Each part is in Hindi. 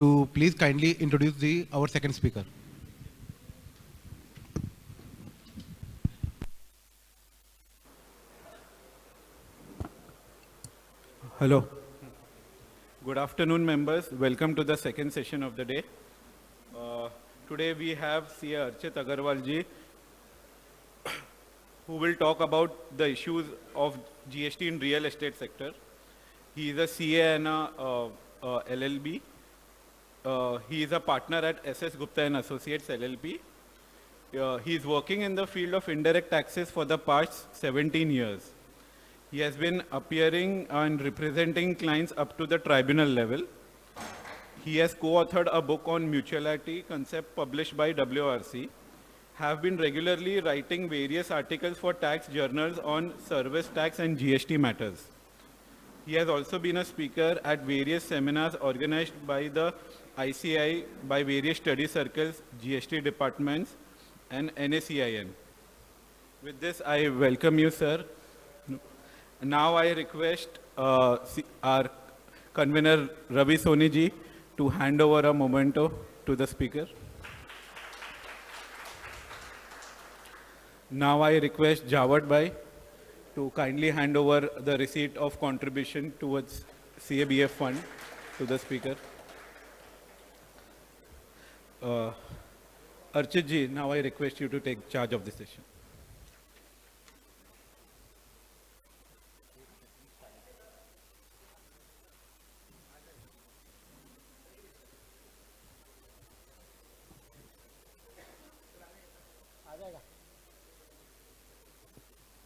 to please kindly introduce our second speaker. Hello. Good afternoon, members. Welcome to the second session of the day. Today we have CA Archit Agarwal ji, who will talk about the issues of GST in real estate sector. He is a CA and a LLB. He is a partner at SS Gupta and Associates LLP. He is working in the field of indirect taxes for the past 17 years. He has been appearing and representing clients up to the tribunal level. He has co-authored a book on mutuality concept published by WRC, have been regularly writing various articles for tax journals on service tax and GST matters. He has also been a speaker at various seminars organized by the ICI, by various study circles, GST departments, and NACIN. With this, I welcome you, sir. Now I request our convener Ravi Soni ji to hand over a memento to the speaker. Now I request Jawad Bhai to kindly hand over the receipt of contribution towards CABF fund to the speaker. Archit ji, now I request you to take charge of the session.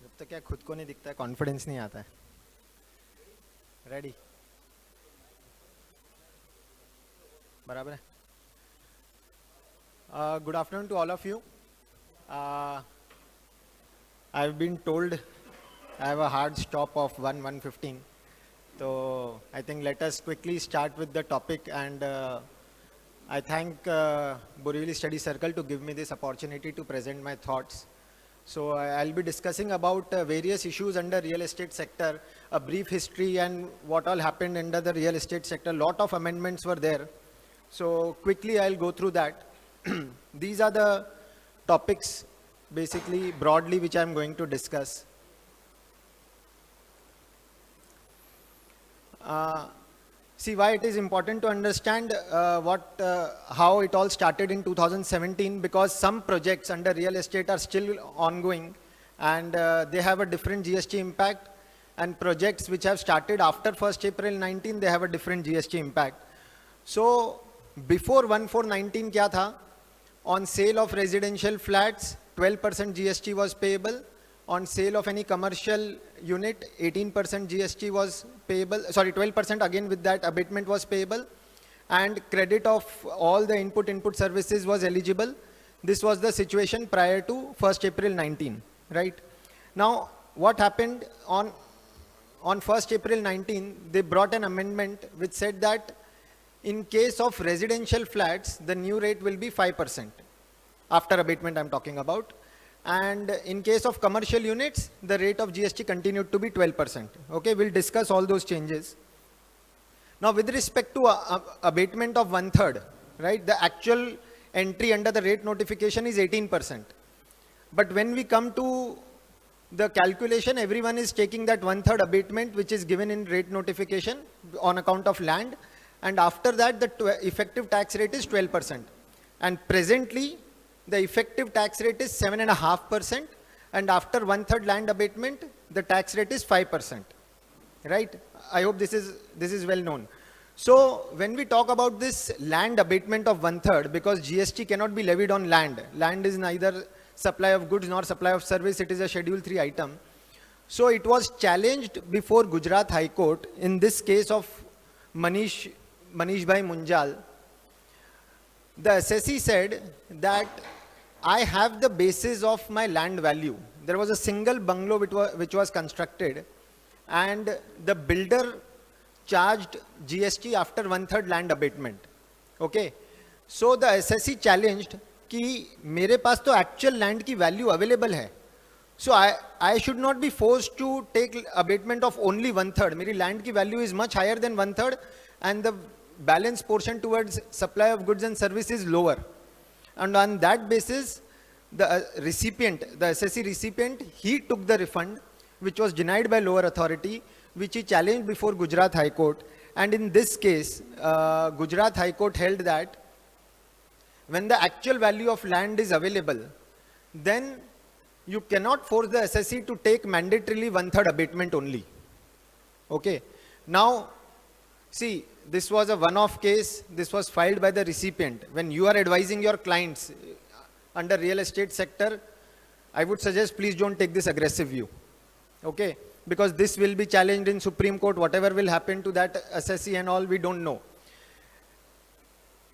जब तक क्या खुद को नहीं दिखता है कॉन्फिडेंस नहीं आता है. रेडी? बराबर है. Good afternoon to all of you. I've been told I have a hard stop of 1:15. So I think let us quickly start with the topic, and I thank Borivali Study Circle to give me this opportunity to present my thoughts. So I'll be discussing about various issues under real estate sector, a brief history and what all happened under the real estate sector. Lot of amendments were there. So quickly I'll go through that. These are the topics basically broadly which I'm going to discuss. See why it is important to understand how it all started in 2017, because some projects under real estate are still ongoing and they have a different GST impact, and projects which have started after 1st April 19, they have a different GST impact. So before 1/4/19 kya tha? On sale of residential flats, 12% GST was payable. On sale of any commercial unit, 18% GST was payable. Sorry, 12% again with that abatement was payable. And credit of all the input services was eligible. This was the situation prior to 1st April 19, right? Now, what happened on 1st April 19, they brought an amendment which said that in case of residential flats, the new rate will be 5%. After abatement I'm talking about. And in case of commercial units, the rate of GST continued to be 12%. Okay, we'll discuss all those changes. Now with respect to abatement of 1/3, right, the actual entry under the rate notification is 18%. But when we come to the calculation, everyone is taking that 1/3 abatement which is given in rate notification on account of land, and after that the effective tax rate is 12%. And presently the effective tax rate is 7.5%, and after 1/3 land abatement the tax rate is 5%, right? I hope this is well known. So when we talk about this land abatement of 1/3, because GST cannot be levied on land is neither supply of goods nor supply of service, it is a Schedule 3 item. So it was challenged before Gujarat High Court in this case of Manish Bhai Munjal. The assessee said that I have the basis of my land value. There was a single bungalow which was constructed, and the builder charged GST after 1/3 land abatement. Okay. So the assessee challenged कि मेरे पास तो actual land की value available है. So I should not be forced to take abatement of only 1/3. मेरी land की value is much higher than 1/3, and the balance portion towards supply of goods and service is lower. And on that basis, the recipient, the SSC recipient, he took the refund, which was denied by lower authority, which he challenged before Gujarat High Court. And in this case, Gujarat High Court held that when the actual value of land is available, then you cannot force the SSC to take mandatorily 1/3 abatement only. Okay. Now, see, this was a one-off case. This was filed by the recipient. When you are advising your clients under real estate sector, I would suggest please don't take this aggressive view. Okay. Because this will be challenged in Supreme Court. Whatever will happen to that SSC and all, we don't know.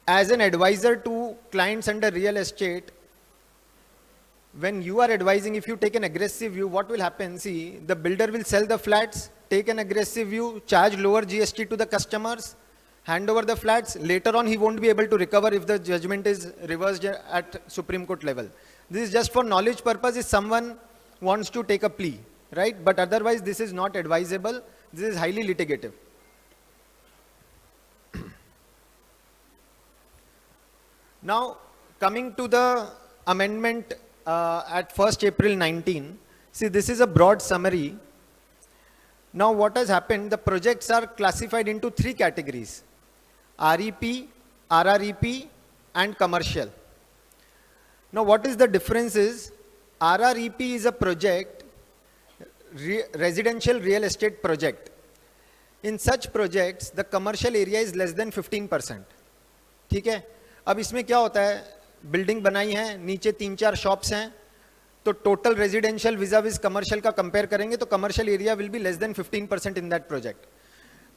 As an advisor to clients under real estate, when you are advising, if you take an aggressive view, what will happen? See, the builder will sell the flats, take an aggressive view, charge lower GST to the customers, hand over the flats. Later on, he won't be able to recover if the judgment is reversed at Supreme Court level. This is just for knowledge purpose if someone wants to take a plea, right? But otherwise, this is not advisable. This is highly litigative. Now, coming to the amendment at 1st April 19, see, this is a broad summary. Now, what has happened, the projects are classified into 3 categories: REP, RREP, and commercial. Now, what is the difference is, RREP is a project, residential real estate project. In such projects, the commercial area is less than 15%. ठीक है? अब इसमें क्या होता है, बिल्डिंग बनाई है, नीचे 3-4 शॉप्स हैं, तो total residential vis-a-vis commercial का कंपेयर करेंगे तो commercial area will be less than 15% in that project.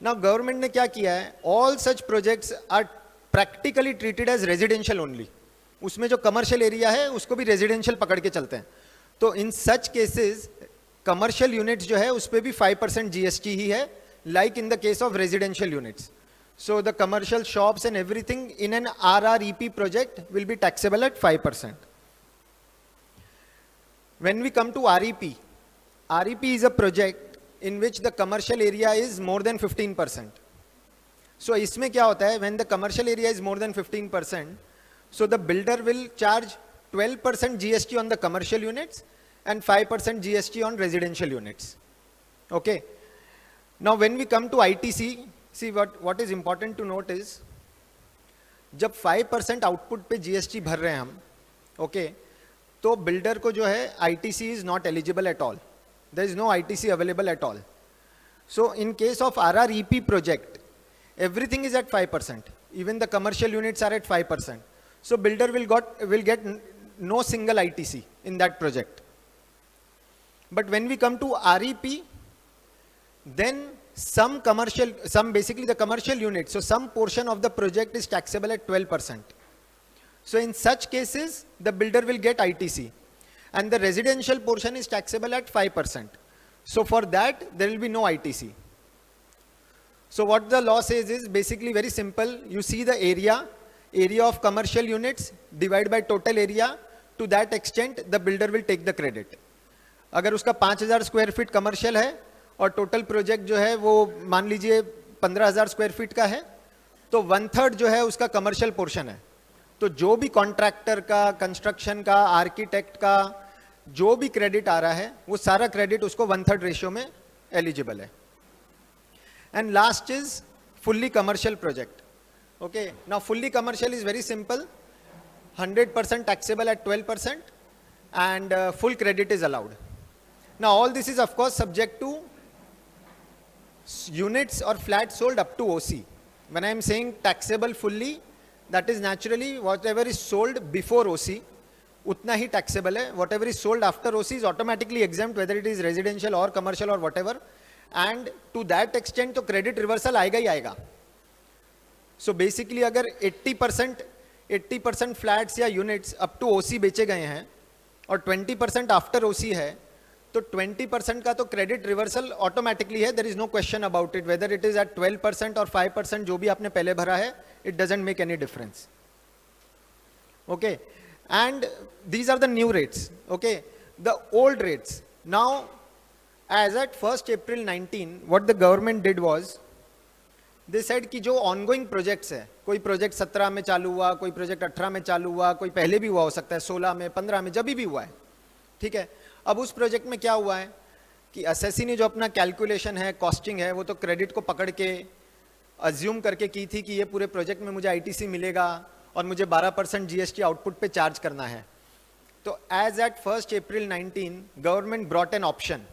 Now government ने क्या किया है, all such projects are practically treated as residential only. उसमें जो कमर्शियल एरिया है उसको भी रेजिडेंशियल पकड़ के चलते हैं. तो इन सच केसेस कमर्शियल यूनिट्स जो है उस पर भी 5% GST ही है, like in the case of residential units. So the commercial shops and everything in an RREP project will be taxable at 5%. When we come to REP, REP is a project in which the commercial area is more than 15%. So इसमें क्या होता है, when the commercial area is more than 15%, so the builder will charge 12% GST on the commercial units and 5% GST on residential units. Okay. Now when we come to ITC, see what is important to note is, जब 5% आउटपुट पे GST भर रहे हैं हम, ओके, तो बिल्डर को जो है ITC is not eligible at all. There is no ITC available at all. So in case of RREP project, everything is at 5%. Even the commercial units are at 5%. So builder will get no single ITC in that project. But when we come to REP, then basically the commercial units, so some portion of the project is taxable at 12%. So in such cases, the builder will get ITC. And the residential portion is taxable at 5%. So for that, there will be no ITC. So what the law says is basically very simple. You see the area of commercial units, divide by total area. To that extent, the builder will take the credit. अगर उसका 5000 स्क्वायर फीट कमर्शियल है और टोटल प्रोजेक्ट जो है वो मान लीजिए 15000 स्क्वायर फीट का है, तो 1/3 जो है उसका कमर्शियल पोर्शन है. तो जो भी कॉन्ट्रैक्टर का, कंस्ट्रक्शन का, आर्किटेक्ट का जो भी क्रेडिट आ रहा है, वो सारा क्रेडिट उसको 1/3 रेशियो में एलिजिबल है. And last is fully commercial project. Okay, now fully commercial is very simple. 100% taxable at 12% and full credit is allowed. Now all this is of course subject to units or flats sold up to OC. When I am saying taxable fully, that is naturally whatever is sold before OC, utna hi taxable hai. Whatever is sold after OC is automatically exempt, whether it is residential or commercial or whatever. And to that extent तो credit reversal आएगा ही आएगा. So basically अगर 80% फ्लैट्स या यूनिट्स अप टू ओसी बेचे गए हैं और 20% आफ्टर ओसी है, तो 20% का तो क्रेडिट रिवर्सल ऑटोमेटिकली है. There is no question about it, whether it is at 12% और 5% जो भी आपने पहले भरा है, it doesn't make any difference. Okay, and these are the new rates. Okay, the old rates now, as at 1st April 19, what the government did was, they said कि जो ऑनगोइंग प्रोजेक्ट्स है, कोई प्रोजेक्ट 17 में चालू हुआ, कोई प्रोजेक्ट 18 में चालू हुआ, कोई पहले भी हुआ हो सकता है, 16 में, 15 में, जब भी हुआ है, ठीक है। अब उस प्रोजेक्ट में क्या हुआ है कि एसएससी ने जो अपना कैलकुलेशन है, कॉस्टिंग है, वो तो क्रेडिट को पकड़ के अज्यूम करके की थी कि ये पूरे प्रोजेक्ट में मुझे आईटीसी मिलेगा और मुझे 12% जीएसटी आउटपुट पे चार्ज करना है। तो as at 1 April 19 government brought an option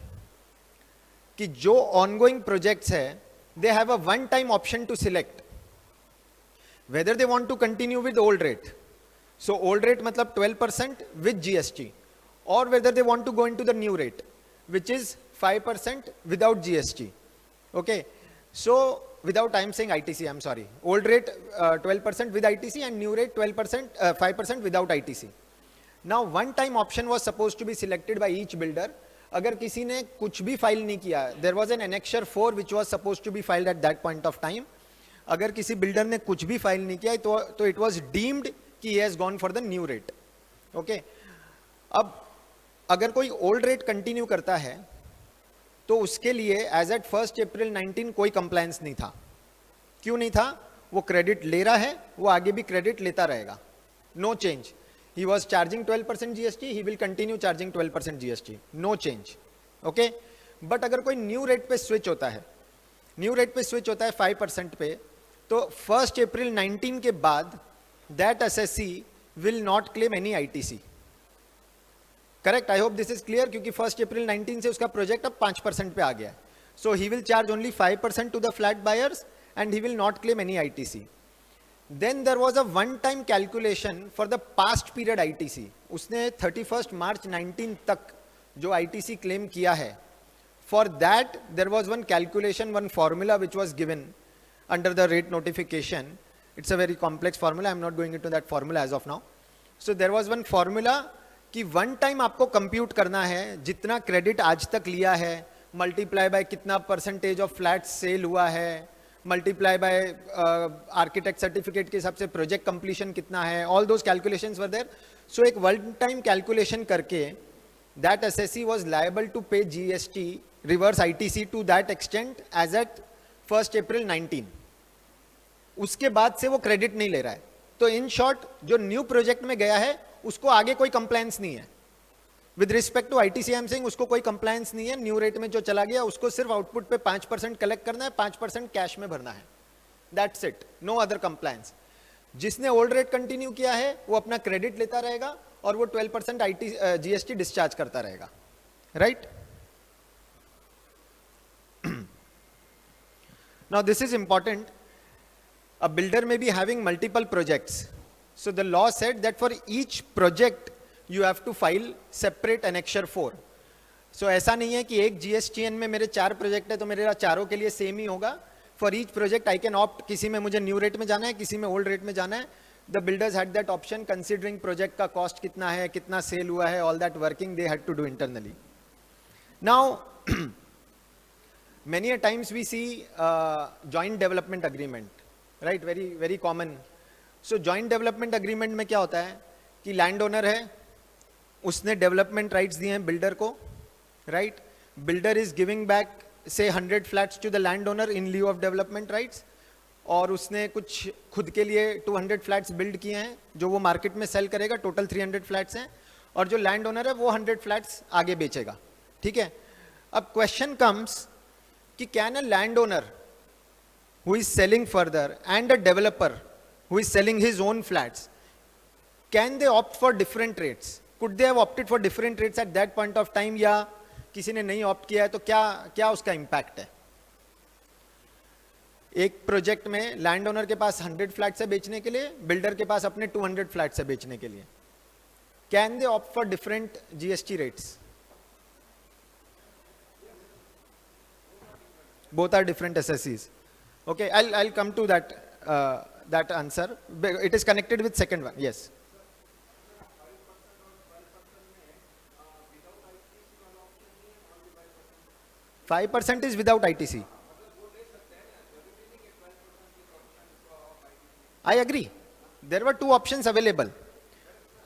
कि जो ऑनगोइंग प्रोजेक्ट्स है, they have a one time option to select whether they want to continue with old rate. So old rate matlab 12% with GST, or whether they want to go into the new rate, which is 5% without GST. Okay, so without, I am saying ITC, I am sorry, old rate 12% with ITC and new rate 12%, 5% without ITC. Now one time option was supposed to be selected by each builder. अगर किसी ने कुछ भी फाइल नहीं किया, there was an annexure 4 which was supposed to be filed at that point of time, अगर किसी बिल्डर ने कुछ भी फाइल नहीं किया तो इट वाज डीम्ड कि he has gone for the new rate. Okay, अब अगर कोई ओल्ड रेट कंटिन्यू करता है तो उसके लिए एज एट 1 अप्रैल 19 कोई कंप्लायंस नहीं था। क्यों नहीं था? वो क्रेडिट ले रहा है, वो आगे भी क्रेडिट लेता रहेगा, no change. He was charging 12% GST, he will continue charging 12% GST, no change. Okay? But अगर कोई न्यू रेट पे स्विच होता है, न्यू रेट पे स्विच होता है 5% पे, तो 1 अप्रैल 19 के बाद that SSC will not claim any ITC. Correct? I hope this is clear, क्योंकि 1 अप्रैल 19 से उसका प्रोजेक्ट अब 5% पे आ गया है. So he will charge only 5% to the flat buyers and he will not claim any ITC. Then there was a one-time calculation for the past period ITC. उसने 31st March 19 तक जो ITC claim किया है, for that there was one calculation, one formula which was given under the rate notification. It's a very complex formula. I'm not going into that formula as of now. So there was one formula कि one time आपको compute करना है जितना credit आज तक लिया है, multiply by कितना percentage of flats sale हुआ है, मल्टीप्लाई बाय आर्किटेक्ट सर्टिफिकेट के हिसाब से प्रोजेक्ट कंप्लीशन कितना है, all those calculations were there. So एक वन टाइम कैलकुलेशन करके that SSC was liable to pay GST reverse ITC to that extent as at 1 April 19. उसके बाद से वो क्रेडिट नहीं ले रहा है. तो इन शॉर्ट जो न्यू प्रोजेक्ट में गया है उसको आगे कोई कंप्लायंस नहीं है. With respect to ITC I am saying उसको कोई कंप्लायंस नहीं है. न्यू रेट में जो चला गया उसको सिर्फ आउटपुट पे 5% कलेक्ट करना है, 5% कैश में भरना है. That's it, no other compliance. जिसने ओल्ड रेट कंटिन्यू किया है वो अपना क्रेडिट लेता रहेगा और वो 12% जीएसटी डिस्चार्ज करता रहेगा. Right? Now this is important. A builder may be having multiple projects. So the law said that for each project you have to file separate annexure 4. So ऐसा नहीं है कि एक GSTN में मेरे 4 प्रोजेक्ट है तो मेरे चारों के लिए सेम ही होगा. For each project I can opt, किसी में मुझे न्यू रेट में जाना है, किसी में ओल्ड रेट में जाना है. The builders had that option considering project का कॉस्ट कितना है, कितना सेल हुआ है, all that working they had to do internally. Now many a times we see joint development agreement, right? Very very common. So joint development agreement में क्या होता है कि लैंड ओनर है, उसने डेवलपमेंट राइट्स दिए हैं बिल्डर को, right? Builder is giving back say 100 flats to the land owner in lieu of development rights, और उसने कुछ खुद के लिए 200 फ्लैट्स बिल्ड किए हैं जो वो मार्केट में सेल करेगा. टोटल 300 फ्लैट्स हैं और जो लैंड ओनर है वो 100 फ्लैट्स आगे बेचेगा. ठीक है? अब क्वेश्चन कम्स कि can a land owner who is selling further and a developer who is selling his own flats, can they opt for different rates? Could they have opted for different rates at that point of time? या किसी ने नहीं ऑप्ट किया है तो क्या क्या उसका इम्पैक्ट है? एक प्रोजेक्ट में लैंड ओनर के पास 100 फ्लैट्स है बेचने के लिए, बिल्डर के पास अपने 200 फ्लैट्स है बेचने के लिए. Can they opt for different GST rates? Both are different एसएससीज. Okay, I'll come to that answer. It is connected with second one. Yes. 5% is without ITC. I agree. There were 2 options available.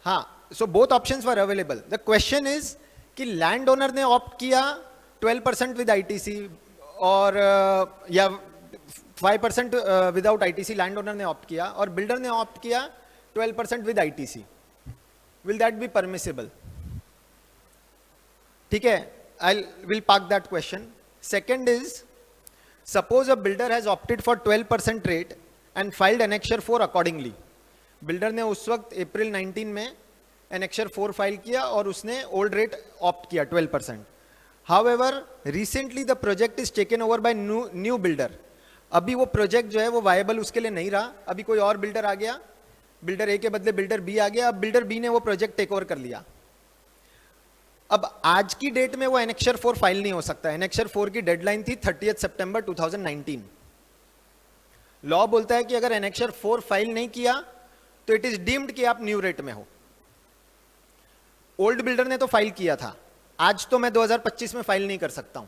हाँ, so both options were available. The question is कि लैंड ओनर ने ऑप्ट किया 12% विद ITC और या 5% विदाउट आईटीसी लैंड ओनर ने ऑप्ट किया और बिल्डर ने ऑप्ट किया 12% with ITC. Will that be permissible? ठीक है, I will park that question. Second is, suppose a builder has opted for 12% rate and filed annexure 4 accordingly. Builder ने उस वक्त अप्रैल 19 में annexure 4 फाइल किया और उसने ओल्ड रेट ऑप्ट किया 12%. However, recently the project is taken over by new builder. अभी वो प्रोजेक्ट जो है वो वायबल उसके लिए नहीं रहा, अभी कोई और बिल्डर आ गया, बिल्डर ए के बदले बिल्डर बी आ गया, अब बिल्डर बी ने वो प्रोजेक्ट टेक ओवर कर लिया. अब आज की डेट में वो एनेक्शर 4 फाइल नहीं हो सकता. एनेक्शर 4 की डेडलाइन थी 30 सितंबर 2019. लॉ बोलता है कि अगर एनेक्शर 4 फाइल नहीं किया तो इट इज डीम्ड कि आप न्यू रेट में हो. ओल्ड बिल्डर ने तो फाइल किया था, आज तो मैं 2025 में फाइल नहीं कर सकता हूं.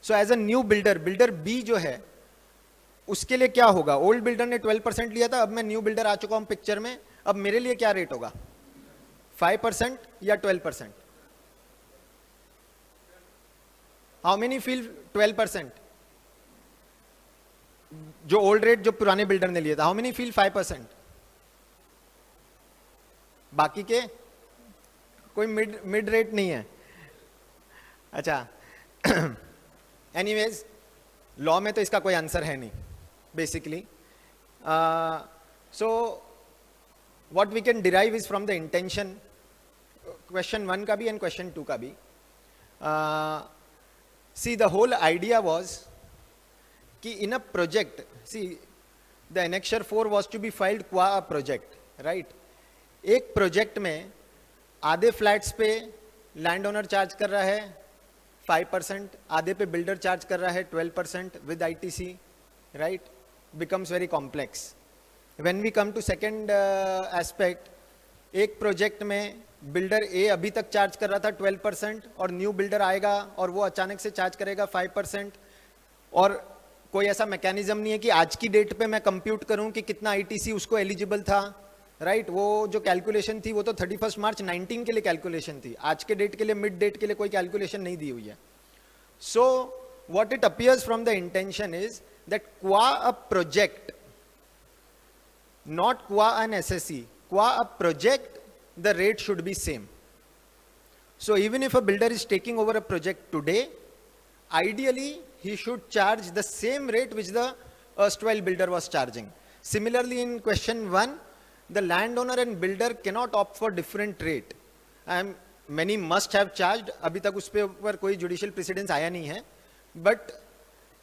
So as a new builder, builder B जो है उसके लिए क्या होगा? ओल्ड बिल्डर ने 12% लिया था, अब मैं न्यू बिल्डर आ चुका हूं पिक्चर में, अब मेरे लिए क्या रेट होगा? 5% या 12%? How many feel 12%? जो ओल्ड रेट जो पुराने बिल्डर ने लिया था, हाउ मेनी फील 5%? बाकी के कोई मिड रेट नहीं है. अच्छा, एनीवेज लॉ में तो इसका कोई आंसर है नहीं basically. So what we can derive is from the intention, question 1 का भी एंड क्वेश्चन 2 का भी. See, the whole idea was कि in a project, see, the annexure 4 was to be filed qua a project, right? एक प्रोजेक्ट में आधे फ्लैट्स पे लैंड ओनर चार्ज कर रहा है 5%, आधे पे बिल्डर चार्ज कर रहा है 12% with ITC, right? Becomes very complex. When we come to second aspect, एक प्रोजेक्ट में बिल्डर ए अभी तक चार्ज कर रहा था 12% और न्यू बिल्डर आएगा और वो अचानक से चार्ज करेगा 5%, और कोई ऐसा मैकेनिज्म नहीं है कि आज की डेट पे मैं कंप्यूट करूं कि कितना आईटीसी उसको एलिजिबल था, राइट? वो जो कैलकुलेशन थी वो तो 31 मार्च 19 के लिए कैलकुलेशन थी, आज के डेट के लिए, मिड डेट के लिए कोई कैलकुलेशन नहीं दी हुई है. So what it appears from the intention is that qua a project, not qua an SSE, qua a project, the rate should be same. So even if a builder is taking over a project today, ideally he should charge the same rate which the erstwhile builder was charging. Similarly, in question 1, the landowner and builder cannot opt for different rate. Many must have charged, अभी तक उस पर कोई judicial precedence आया नहीं है, but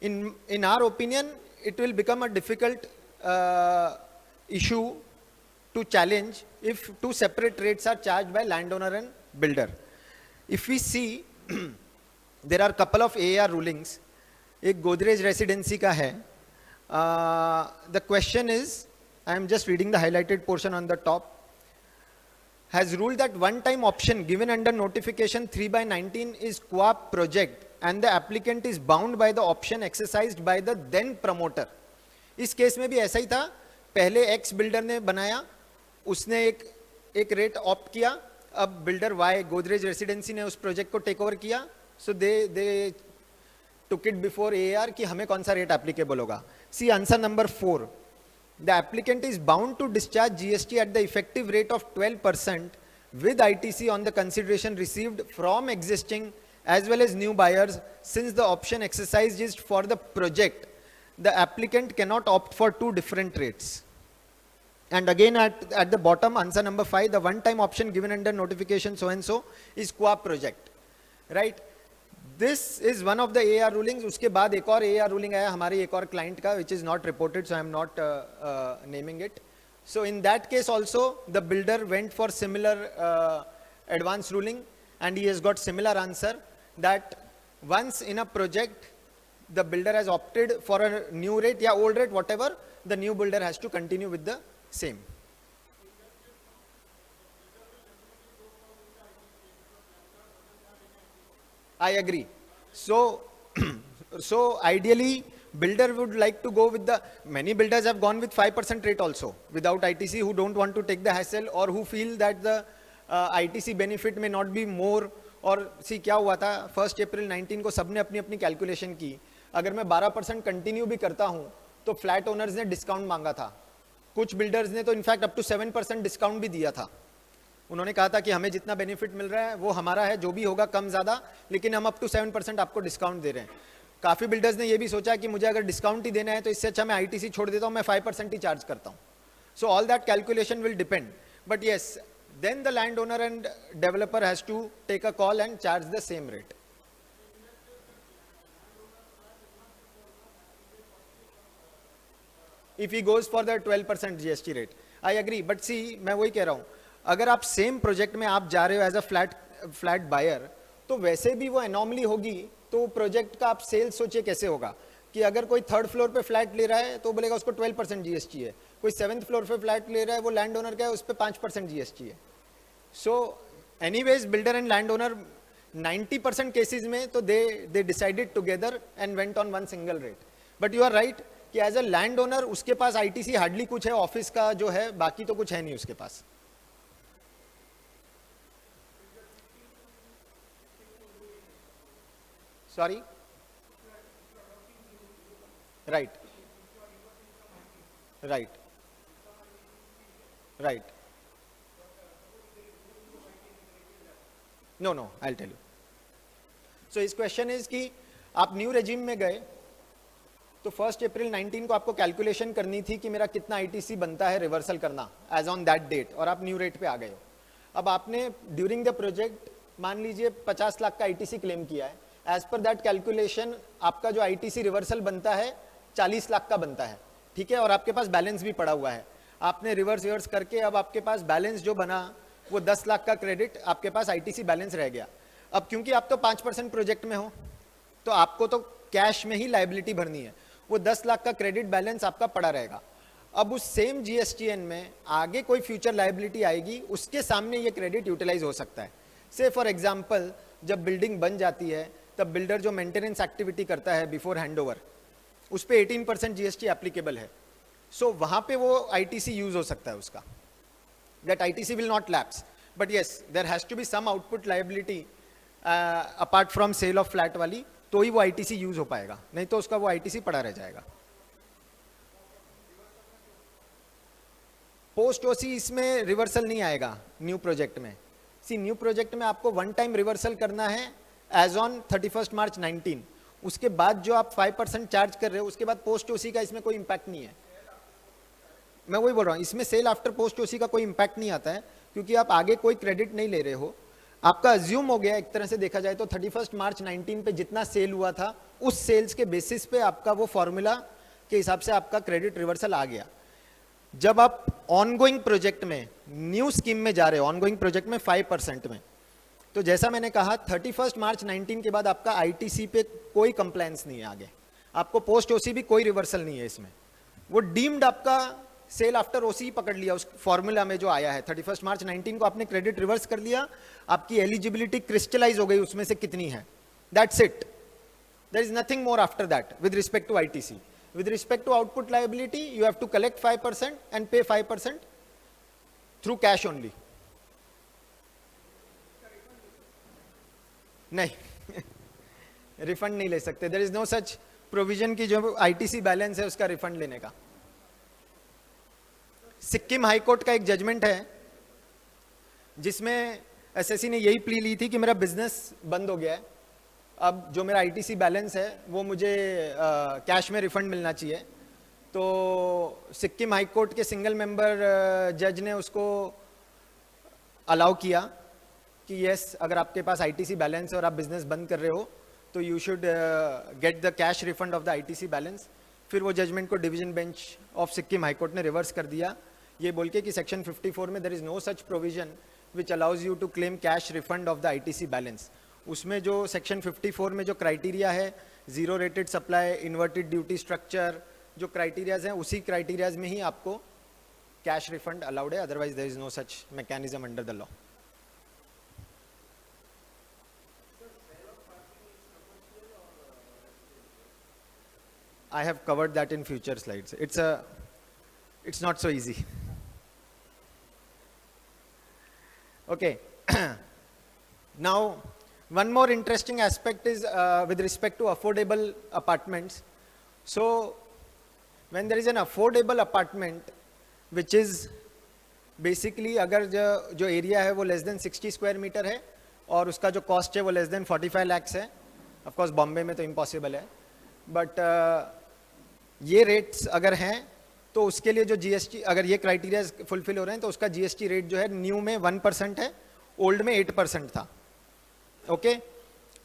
in our opinion it will become a difficult issue to challenge if two separate rates are charged by landowner and builder. If we see, there are couple of AAR rulings. एक Godrej Residency का है. The question is, I am just reading the highlighted portion on the top, has ruled that one-time option given under notification 3/19 is qua project and the applicant is bound by the option exercised by the then promoter. इस केस में भी ऐसा ही था, पहले एक्स बिल्डर ने बनाया, उसने एक रेट ऑप्ट किया, अब बिल्डर वाई गोदरेज रेसिडेंसी ने उस प्रोजेक्ट को टेक ओवर किया, so they took it before AR कि हमें कौन सा रेट एप्लीकेबल होगा. See answer number 4, the applicant is bound to discharge GST at the effective rate of 12% with ITC on the consideration received from existing as well as new buyers since the option exercised is for the project. The applicant cannot opt for two different rates. And again at the bottom, answer number 5, the one-time option given under notification so and so is qua project, right? This is one of the AR rulings. उसके बाद एक और AR ruling आया हमारे एक और client का, which is not reported, so I am not naming it. So in that case also, the builder went for similar advance ruling, and he has got similar answer that once in a project, the builder has opted for a new rate, या old rate, whatever, the new builder has to continue with the same. I agree. So ideally, builder would like to go with the, many builders have gone with 5% rate also, without ITC, who don't want to take the hassle or who feel that the ITC benefit may not be more. और सी क्या हुआ था, 1 अप्रैल 19 को सबने अपनी अपनी कैलकुलेशन की, अगर मैं 12% कंटिन्यू भी करता हूं तो फ्लैट ओनर्स ने डिस्काउंट मांगा था, कुछ बिल्डर्स ने तो इनफैक्ट अप टू 7% डिस्काउंट भी दिया था। उन्होंने कहा था कि हमें जितना बेनिफिट मिल रहा है वो हमारा है, जो भी होगा कम ज़्यादा, लेकिन हम अप टू 7% आपको डिस्काउंट दे रहे हैं। काफ़ी बिल्डर्स ने ये भी सोचा कि मुझे अगर डिस्काउंट ही देना है तो इससे अच्छा मैं आईटीसी छोड़ देता हूँ, मैं 5% ही चार्ज करता हूँ। So all that calculation will depend, but yes, then the land owner and developer has to take a call and charge the same rate. If he goes for the 12% GST rate, I agree, but see, मैं वही कह रहा हूँ, अगर आप सेम प्रोजेक्ट में आप जा रहे हो एज अ फ्लैट बायर, तो वैसे भी वो एनॉमली होगी, तो प्रोजेक्ट का आप सेल्स सोचिए कैसे होगा कि अगर कोई थर्ड फ्लोर पे फ्लैट ले रहा है तो बोलेगा उसको 12% जीएसटी है, कोई सेवंथ फ्लोर पे फ्लैट ले रहा है वो लैंड ओनर का है उस पर 5% जीएसटी है। So anyways builder and land owner 90% cases में तो they decided together and went on one single rate. But you are right कि एज अ लैंड ओनर उसके पास आईटीसी हार्डली कुछ है, ऑफिस का जो है, बाकी तो कुछ है नहीं उसके पास। Sorry, right right right, no no, I will tell you. So इस क्वेश्चन इज कि आप न्यू रेजिम में गए तो 1 अप्रैल 19 को आपको कैलकुलेशन करनी थी कि मेरा कितना आईटीसी बनता है रिवर्सल करना एज ऑन दैट डेट, और आप न्यू रेट पे आ गए हो। अब आपने ड्यूरिंग द प्रोजेक्ट मान लीजिए 50 लाख का आईटीसी क्लेम किया है, एज पर दैट कैलकुलेशन आपका जो आईटीसी रिवर्सल बनता है 40 लाख का बनता है, ठीक है, और आपके पास बैलेंस भी पड़ा हुआ है। आपने रिवर्स करके अब आपके पास बैलेंस जो बना वो 10 लाख का क्रेडिट आपके पास आईटीसी बैलेंस रह गया। अब क्योंकि आप तो 5% प्रोजेक्ट में हो तो आपको तो कैश में ही लायबिलिटी भरनी है, वो 10 लाख का क्रेडिट बैलेंस आपका पड़ा रहेगा। अब उस सेम जीएसटीएन में आगे कोई फ्यूचर लायबिलिटी आएगी उसके सामने ये क्रेडिट यूटिलाइज हो सकता है। से फॉर एग्जांपल जब बिल्डिंग बन जाती है तब बिल्डर जो मेंटेनेंस एक्टिविटी करता है बिफोर हैंडओवर उस पे 18% जीएसटी एप्लीकेबल है। सो वहां पे वो आईटीसी यूज हो सकता है उसका, that ITC will not lapse, but yes there has to be some output liability apart from sale of flat वाली, तो ही वो आईटीसी यूज हो पाएगा, नहीं तो उसका वो आईटीसी पड़ा रह जाएगा। पोस्ट ओसी इसमें रिवर्सल नहीं आएगा न्यू प्रोजेक्ट में। सी न्यू प्रोजेक्ट में आपको वन टाइम रिवर्सल करना है एज ऑन 31 मार्च 19, उसके बाद जो आप 5% चार्ज कर रहे हो उसके बाद पोस्ट ओसी का इसमें कोई इंपैक्ट नहीं है। मैं वही बोल रहा हूँ, इसमें सेल आफ्टर पोस्ट ओसी का कोई इंपैक्ट नहीं आता है क्योंकि आप आगे कोई क्रेडिट नहीं ले रहे हो। आपका अज्यूम हो गया एक तरह से देखा जाए तो 31 मार्च 19 पे जितना सेल हुआ था उस सेल्स के बेसिस पे आपका वो फॉर्मूला के हिसाब से आपका क्रेडिट रिवर्सल आ गया। जब आप ऑनगोइंग प्रोजेक्ट में न्यू स्कीम में जा रहे हो, ऑनगोइंग प्रोजेक्ट में 5% में, तो जैसा मैंने कहा 31 मार्च 19 के बाद आपका आईटीसी पे कोई कंप्लायंस नहीं है आगे, आपको पोस्ट ओसी भी कोई रिवर्सल नहीं है इसमें। वो डीम्ड आपका सेल आफ्टर ओसी पकड़ लिया उस फॉर्मूला में जो आया है। 31 मार्च 19 को आपने क्रेडिट रिवर्स कर लिया, आपकी एलिजिबिलिटी क्रिस्टलाइज हो गई उसमें से कितनी है, that's it, there is nothing more after that with respect to ITC. With respect to output liability, you have to collect 5% and pay 5% through cash only. नहीं, रिफंड नहीं ले सकते। There is no such provision की जो आईटीसी बैलेंस है उसका रिफंड लेने का। सिक्किम हाई कोर्ट का एक जजमेंट है जिसमें एसएससी ने यही प्ली ली थी कि मेरा बिजनेस बंद हो गया है, अब जो मेरा आईटीसी बैलेंस है वो मुझे कैश में रिफंड मिलना चाहिए। तो सिक्किम हाई कोर्ट के सिंगल मेंबर जज ने उसको अलाउ किया कि यस, अगर आपके पास आईटीसी बैलेंस है और आप बिजनेस बंद कर रहे हो तो you should get the cash refund of the ITC balance. फिर वो जजमेंट को division bench of Sikkim high court ने रिवर्स कर दिया, ये बोल के कि सेक्शन 54 में there is no such provision which allows you to claim cash refund of the ITC balance. उसमें जो सेक्शन 54 में जो क्राइटेरिया है, zero rated supply, inverted duty structure, जो क्राइटेरियाज हैं उसी क्राइटेरियाज में ही आपको कैश रिफंड अलाउड है, otherwise there is no such mechanism under the law. I have covered that in future slides. It's not so easy. Okay. Now, one more interesting aspect is with respect to affordable apartments. So, when there is an affordable apartment which is basically अगर जो एरिया है वो less than 60 स्क्वायर मीटर है और उसका जो कॉस्ट है वो less than 45 lakhs है, ऑफ कोर्स बॉम्बे में तो इम्पॉसिबल है, बट ये रेट्स अगर हैं तो उसके लिए जो जीएसटी, अगर ये क्राइटेरिया फुलफिल हो रहे हैं तो उसका जीएसटी रेट जो है न्यू में 1% है, ओल्ड में 8% था. Okay,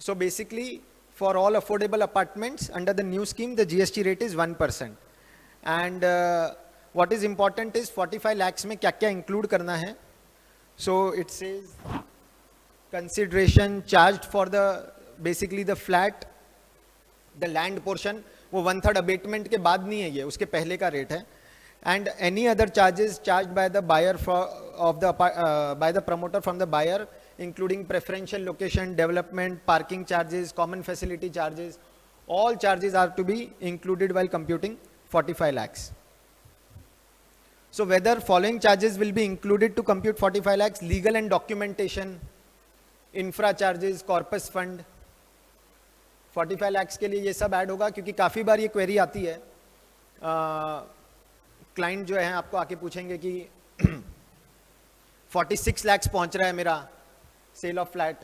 so basically for all affordable apartments under the new scheme, the GST rate is 1%. And what is important is 45 lakhs में क्या क्या include करना है. So it says consideration charged for the basically the flat, the land portion, वो 1/3 abatement के बाद नहीं है, ये उसके पहले का रेट है. And any other charges charged by the buyer by the promoter from the buyer, including preferential location, development, parking charges, common facility charges, all charges are to be included while computing 45 lakhs. So whether following charges will be included to compute 45 lakhs, legal and documentation, infra charges, corpus fund, 45 lakhs के लिए ये सब ऐड होगा, क्योंकि काफ़ी बार ये क्वेरी आती है, क्लाइंट जो है आपको आके पूछेंगे कि 46 lakhs पहुंच रहा है मेरा सेल ऑफ फ्लैट,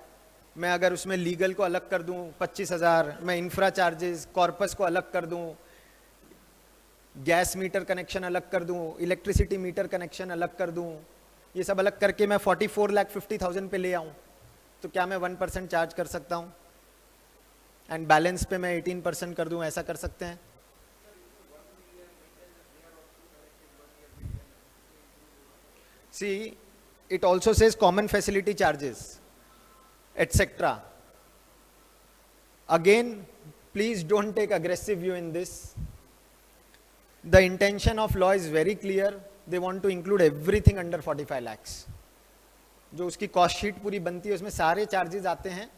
मैं अगर उसमें लीगल को अलग कर दूं 25,000, मैं इंफ्रा चार्जेस कॉर्पस को अलग कर दूं, गैस मीटर कनेक्शन अलग कर दूं, इलेक्ट्रिसिटी मीटर कनेक्शन अलग कर दूं, ये सब अलग करके मैं 44,50,000 पे ले आऊं, तो क्या मैं 1% चार्ज कर सकता हूं? एंड बैलेंस पे मैं 18% कर दूं, ऐसा कर सकते हैं? See, it also says common facility charges, etc. Again, please don't take aggressive view in this. The intention of law is very clear. They want to include everything under 45 lakhs. जो उसकी कॉस्ट शीट पूरी बनती है उसमें सारे चार्जेस आते हैं.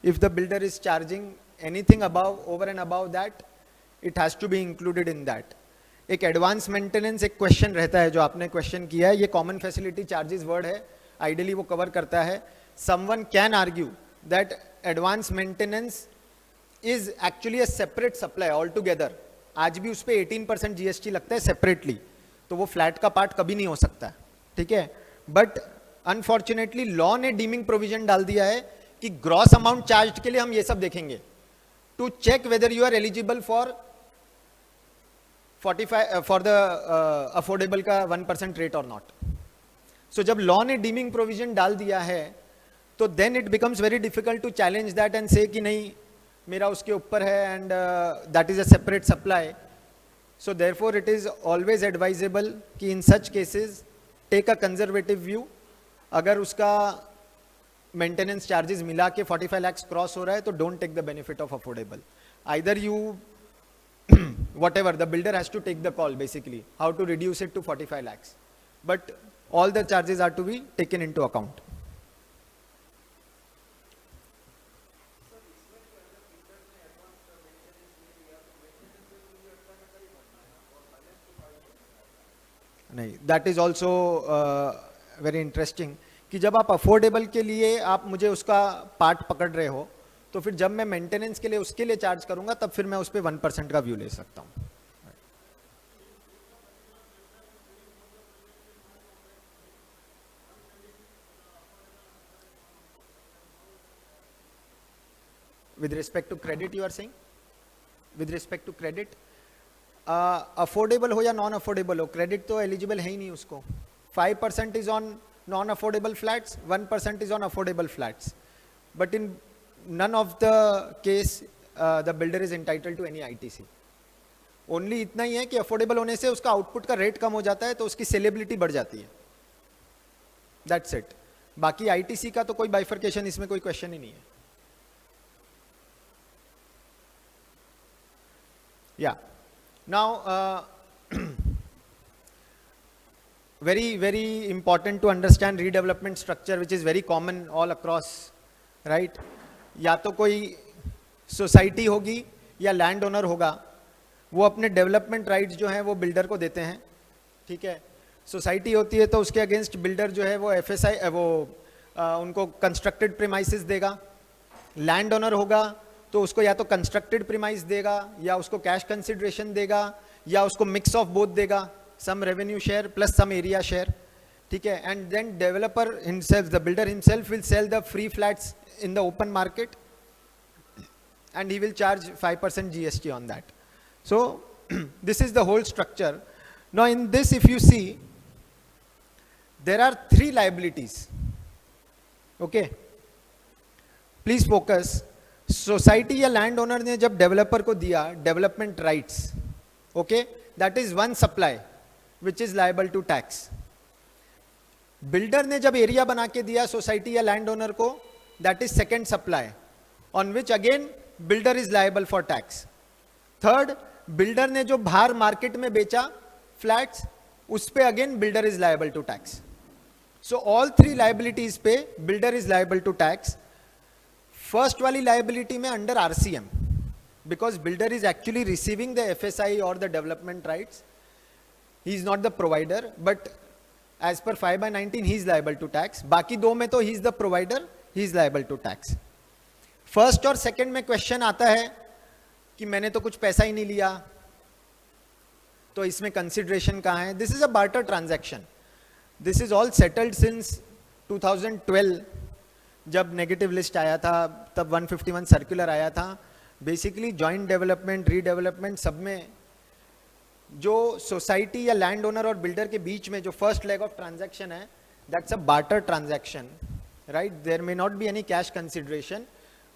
If the builder is charging anything above, over and above that, it has to be included in that. एक एडवांस मेंटेनेंस एक क्वेश्चन रहता है जो आपने क्वेश्चन किया है, ये कॉमन फैसिलिटी चार्जेस वर्ड है, आइडियली वो कवर करता है. Someone can argue that advance maintenance is actually a separate supply all together. आज भी उस पर 18% जीएसटी लगता है सेपरेटली, तो वो फ्लैट का पार्ट कभी नहीं हो सकता, ठीक है. बट अनफॉर्चुनेटली लॉ ने डीमिंग प्रोविजन डाल दिया है कि ग्रॉस अमाउंट चार्ज के लिए हम ये सब देखेंगे to check whether you are eligible for 45 for the affordable का 1% रेट और नॉट. सो जब लॉ ने डीमिंग प्रोविजन डाल दिया है तो then it becomes very difficult to challenge that and से कि नहीं मेरा उसके ऊपर है and that is a separate supply. So therefore it is always advisable कि in such cases take a conservative view. अगर उसका मेंटेनेंस चार्जेस मिला के 45 lakhs क्रॉस हो रहा है तो don't take the benefit of affordable. Either you whatever, the builder has to take the call basically how to reduce it to 45 lakhs, but all the charges are to be taken into account. नहीं, that is also very interesting कि जब आप अफोर्डेबल के लिए आप मुझे उसका पार्ट पकड़ रहे हो तो फिर जब मैं मेंटेनेंस के लिए उसके लिए चार्ज करूंगा तब फिर मैं उस पर 1% का व्यू ले सकता हूं. With respect to credit you are saying? With respect to credit, affordable हो या नॉन अफोर्डेबल हो, क्रेडिट तो एलिजिबल है ही नहीं उसको. 5% is on non affordable flats, 1% is on affordable flats, but in none of the case the builder is entitled to any ITC. Only इतना ही है कि अफोर्डेबल होने से उसका आउटपुट का रेट कम हो जाता है तो उसकी सेलेबिलिटी बढ़ जाती है, दैट्स इट. बाकी आईटीसी का तो कोई बाइफर्केशन इसमें कोई क्वेश्चन ही नहीं है. या now very important to understand redevelopment structure which is very common all across, right? या तो कोई सोसाइटी होगी या लैंड ओनर होगा, वो अपने डेवलपमेंट राइट्स जो हैं वो बिल्डर को देते हैं, ठीक है. सोसाइटी होती है तो उसके अगेंस्ट बिल्डर जो है वो एफएसआई वो उनको कंस्ट्रक्टेड प्रीमाइसेस देगा. लैंड ओनर होगा तो उसको या तो कंस्ट्रक्टेड प्रीमाइस देगा या उसको कैश कंसिडरेशन देगा या उसको मिक्स ऑफ बोथ देगा, some revenue share plus some area share, ठीक है. And then developer himself, the builder himself will sell the free flats in the open market and he will charge 5% GST on that. So this is the whole structure. Now in this, if you see, there are 3 liabilities. Okay, please focus. Society या लैंड ओनर ने जब डेवलपर को दिया development rights, okay, that is one supply which is liable to tax. Builder ने जब एरिया बना के दिया सोसाइटी या लैंड ओनर को, that is second supply on which again builder is liable for tax. Third, builder ने जो बाहर मार्केट में बेचा फ्लैट्स, उस पे again builder is liable to tax. So all 3 liabilities पे builder is liable to tax. First वाली लायबिलिटी में under RCM, because builder is actually receiving the FSI और the development rights, he is not the provider, but as per 5/19 he is liable to tax. बाकी 2 में तो he is the provider, he is liable to tax. First और सेकंड में क्वेश्चन आता है कि मैंने तो कुछ पैसा ही नहीं लिया, तो इसमें कंसिडरेशन कहाँ है? This is a barter transaction. This is all settled since 2012. जब नेगेटिव लिस्ट आया था तब 151 सर्कुलर आया था. बेसिकली जॉइंट डेवलपमेंट, रीडेवलपमेंट, सब में जो सोसाइटी या लैंड ओनर और बिल्डर के बीच में जो फर्स्ट लेग ऑफ ट्रांजैक्शन है, that's a barter transaction, right? There may not be any cash consideration,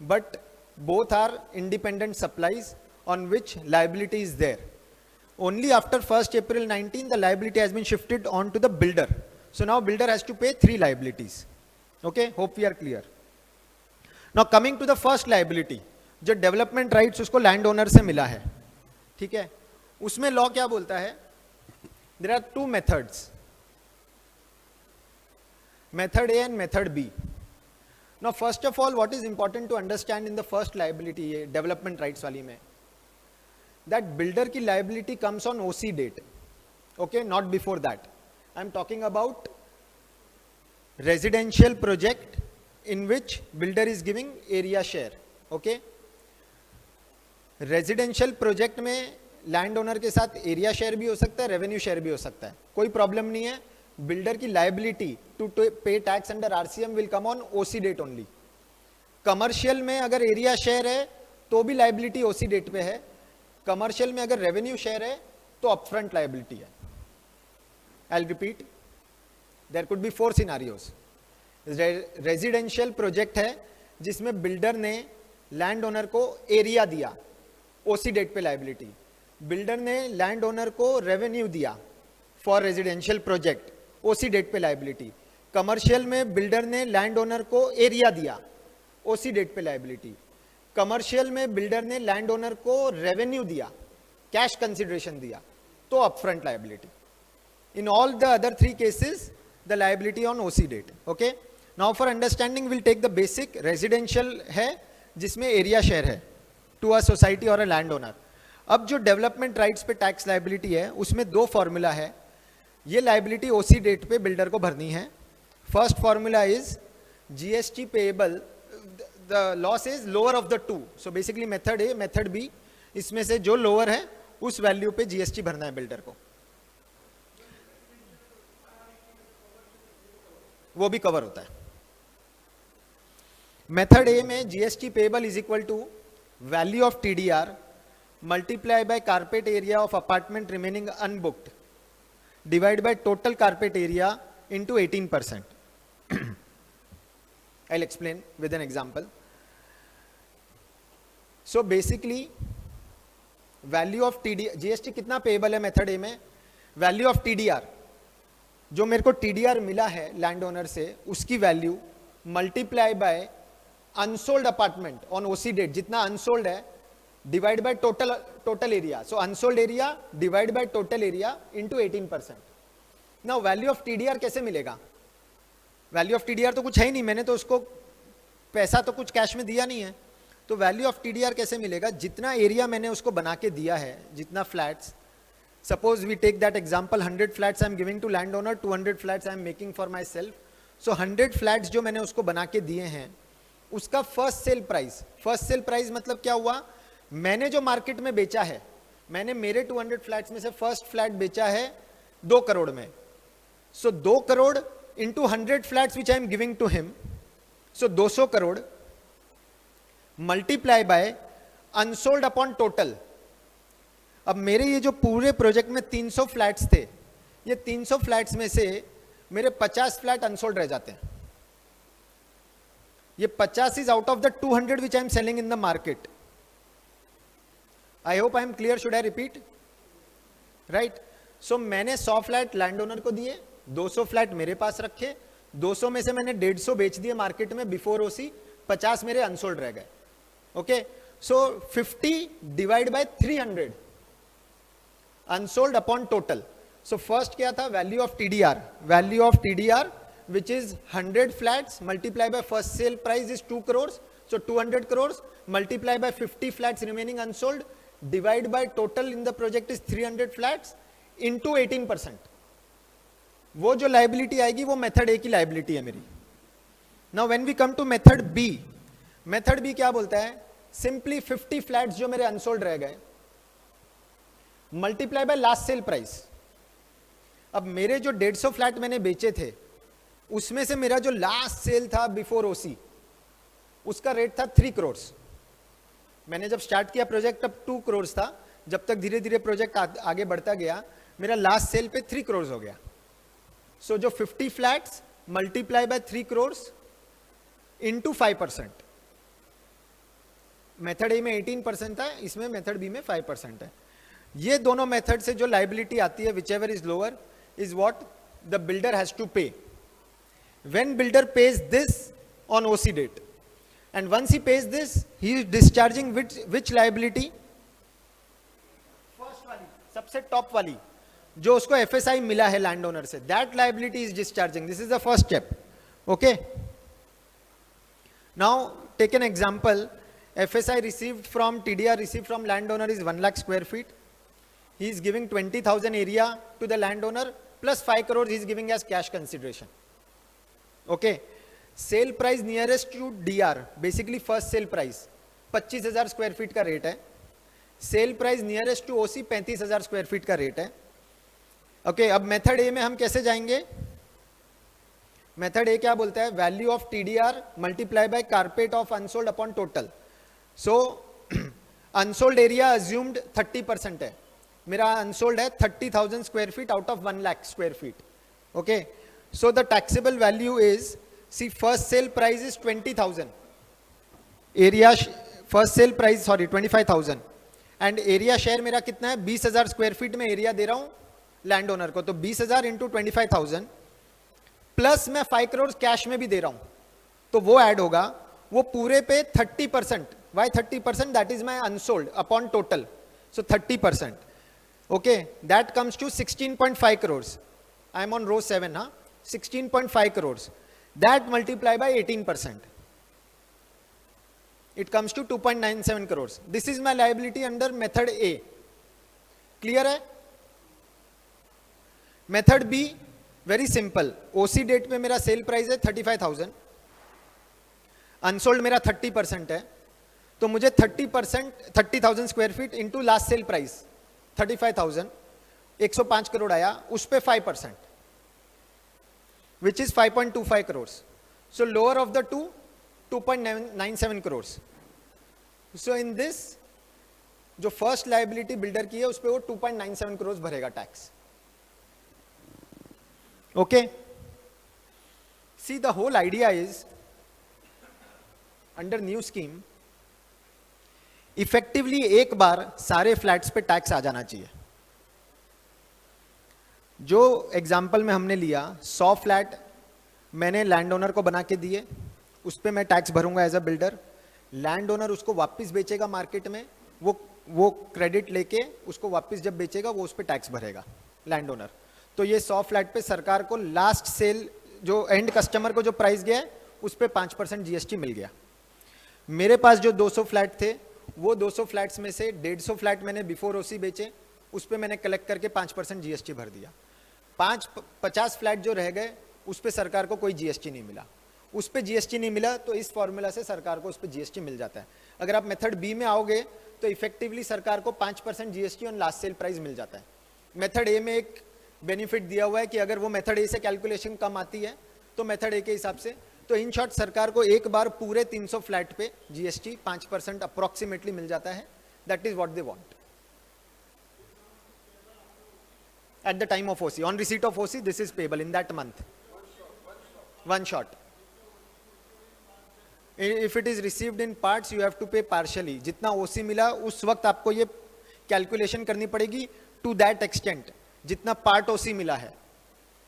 but both are independent supplies on which liability is there. Only after 1st April 19 the liability has been shifted on to the builder. So now builder has to pay 3 liabilities. Okay, hope we are clear. Now coming to the first liability, जो development rights उसको landowner से मिला है, ठीक है, उसमें law क्या बोलता है? There are 2 methods, method A and method B. Now first of all, what is important to understand in the first liability, development rights वाली में, that builder की liability comes on OC date, okay, not before that. I am talking about residential project in which builder is giving area share, okay. residential project में landowner के साथ area share भी हो सकता है, revenue share भी हो सकता है, कोई problem नहीं है. बिल्डर की liability to pay tax under RCM will come on OC date only. Commercial में अगर एरिया शेयर है तो भी लायबिलिटी ओसी डेट पे है. कमर्शियल में अगर रेवेन्यू शेयर है तो अपफ्रंट लायबिलिटी है. I will repeat, there could be 4 scenarios. Residential project है जिसमें बिल्डर ने लैंड ओनर को एरिया दिया, ओसी डेट पे लायबिलिटी. बिल्डर ने लैंड ओनर को रेवेन्यू दिया for residential project, OC date पे लायबिलिटी. कमर्शियल में बिल्डर ने लैंड ओनर को एरिया दिया, ओसी डेट पे लायबिलिटी. कमर्शियल में बिल्डर ने लैंड ओनर को रेवेन्यू दिया, कैश कंसिडरेशन दिया, तो upfront liability. In all the other 3 cases the liability on OC date. Okay, now for understanding will take the basic. Residential है जिसमें एरिया शेयर है टू अ सोसाइटी और अ लैंड ओनर. अब जो डेवलपमेंट राइट्स पे टैक्स लायबिलिटी है उसमें 2 फॉर्मूला है. ये लायबिलिटी ओसी डेट पे बिल्डर को भरनी है. First formula is GST payable, the loss is lower of the 2. So basically method A, method B, इसमें से जो लोअर है उस वैल्यू पे जीएसटी भरना है बिल्डर को, वो भी कवर होता है. मेथड ए में GST payable is equal to value of TDR multiply by carpet area of apartment remaining unbooked divide by total carpet area into 18%. I'll explain with an example. So basically value of TDR, GST कितना payable है मेथड ए में? वैल्यू ऑफ TDR, जो मेरे को TDR मिला है लैंड ओनर से, उसकी value multiply by unsold apartment on OC date, जितना अनसोल्ड है, divide by total area. So unsold area divide by total area into 18%. Now value of TDR कैसे मिलेगा? वैल्यू ऑफ टीडीआर तो कुछ है ही नहीं, मैंने तो उसको पैसा तो कुछ कैश में दिया नहीं है. तो वैल्यू ऑफ टीडीआर कैसे मिलेगा? जितना एरिया मैंने उसको बना के दिया है, जितना flats, suppose we take that example, 100 flats I am giving to land owner, 200 flats I am making for myself. So 100 flats जो मैंने उसको बना के दिए हैं, उसका फर्स्ट सेल प्राइस मतलब क्या हुआ? मैंने जो मार्केट में बेचा है मैंने मेरे 200 फ्लैट्स में से फर्स्ट फ्लैट बेचा है 2 करोड़ में. So 2 crore into 100 flats which I am giving to him, so 200 crore multiply by unsold upon total. अब मेरे ये जो पूरे प्रोजेक्ट में 300 फ्लैट्स थे, ये 300 फ्लैट्स में से मेरे 50 फ्लैट अनसोल्ड रह जाते हैं. ये 50 is out of the 200 which I am selling in the market. I hope I am clear. Should I repeat? Right. So मैंने 100 फ्लैट लैंड ओनर को दिए, 200 फ्लैट मेरे पास रखे, 200 में से मैंने 150 बेच दिए मार्केट में बिफोर ओसी, 50 मेरे अनसोल्ड रह गए. Okay, so 50 divide by 300 unsold upon total. So first क्या था? Value of TDR. Value of TDR which is 100 flats multiply by first sale price is 2 crores, so 200 crores multiply by 50 flats remaining unsold divide by total in the project is 300 flats into 18%. वो जो liability आएगी वो मेथड ए की liability है मेरी. Now when we come to method B, method B क्या बोलता है? Simply 50 flats जो मेरे unsold रह गए multiply by last sale price. अब मेरे जो 150 फ्लैट मैंने बेचे थे उसमें से मेरा जो लास्ट सेल था बिफोर ओसी उसका रेट था 3 करोड़. मैंने जब स्टार्ट किया प्रोजेक्ट तब 2 करोड़ था. जब तक धीरे धीरे प्रोजेक्ट आगे बढ़ता गया मेरा लास्ट सेल पे 3 करोड़ हो गया. सो जो 50 flats multiply by 3 crore into 5%. Method A में 18% था, इसमें मेथड बी में 5% है. ये दोनों मेथड से जो लाइबिलिटी आती है whichever is lower is what the builder has to pay. When builder pays this on OC date, and once he pays this, he is discharging which liability? First वाली, सबसे टॉप वाली, जो उसको FSI मिला है लैंड ओनर से, that liability is discharging. This is the first step. Okay. Now take an example. FSI received from TDR received from landowner is 1 lakh square feet. He is giving 20,000 area to the landowner plus 5 crores he is giving as cash consideration. Okay. Sale price nearest to DR, basically first sale price 25,000 square feet का रेट है. Sale price nearest to OC 35,000 square feet का रेट है. ओके, अब मेथड ए में हम कैसे जाएंगे? मेथड ए क्या बोलता है? Value of TDR multiply by carpet of unsold upon total. So unsold area assumed 30% है. मेरा अनसोल्ड है 30,000 square feet out of 1 lakh square feet. Okay, so the taxable value is, see, first sale price is 20,000, area first sale price 25,000 and area share मेरा कितना है? 20,000 स्क्वायर फीट में एरिया दे रहा हूं लैंड ओनर को, तो 20,000 इंटू 25,000 प्लस मैं 5 करोड़ कैश में भी दे रहा हूं, तो वो ऐड होगा. वो पूरे पे 30%. Why 30%? That is my unsold upon total, so 30%. Okay, that comes to 16.5 crore. I am on row 7. हाँ, 16.5 crores. That multiply by 18%. It comes to 2.97 crores. This is my liability under method A. Clear है? Method B, very simple. OC date पे मेरा sale price है 35,000. Unsold मेरा 30% है. तो मुझे 30%, 30,000 square feet into last sale price 35,000, 105 crore आया, उस पे 5%. which is 5.25 crores. So lower of the two, 2.97 crores. So in this, जो first liability builder की है उस पे वो 2.97 crores भरेगा tax. Okay? See, the whole idea is under new scheme, effectively एक बार सारे फ्लैट्स पे टैक्स आ जाना चाहिए. जो एग्जाम्पल में हमने लिया 100 फ्लैट मैंने लैंड ओनर को बना के दिए, उस पर मैं टैक्स भरूंगा as a builder. Land owner उसको वापस बेचेगा मार्केट में, वो क्रेडिट लेके उसको वापस जब बेचेगा वो उस पर टैक्स भरेगा लैंड ओनर. तो ये 100 फ्लैट पे सरकार को लास्ट सेल जो एंड कस्टमर को जो प्राइस गया है उस पर 5% जीएसटी मिल गया. मेरे पास जो 200 फ्लैट थे वो 200 फ्लैट्स में से 150 फ्लैट मैंने बिफोर ओसी बेचे, उस पर मैंने कलेक्ट करके 5% जीएसटी भर दिया. 50 फ्लैट जो रह गए उस पर सरकार को कोई जीएसटी नहीं मिला. उस पे जीएसटी नहीं मिला, तो इस फॉर्मूला से सरकार को उस पे जीएसटी मिल जाता है। अगर आप मेथड बी में आओगे तो इफेक्टिवली सरकार को 5% GST on last sale price मिल जाता है। मेथड ए में एक बेनिफिट दिया हुआ है कि अगर वो मेथड ए से कैलकुलेशन कम आती है तो मेथड ए के हिसाब से, तो इन शॉर्ट सरकार को एक बार पूरे 300 फ्लैट पे जीएसटी 5% अप्रोक्सीमेटली मिल जाता है। That is what they want at the time of OC. On receipt of OC, this is payable in that month. One shot. If it is received in parts, you have to pay partially. जितना OC मिला उस वक्त आपको ये कैलकुलेशन करनी पड़ेगी to that extent. जितना पार्ट OC मिला है.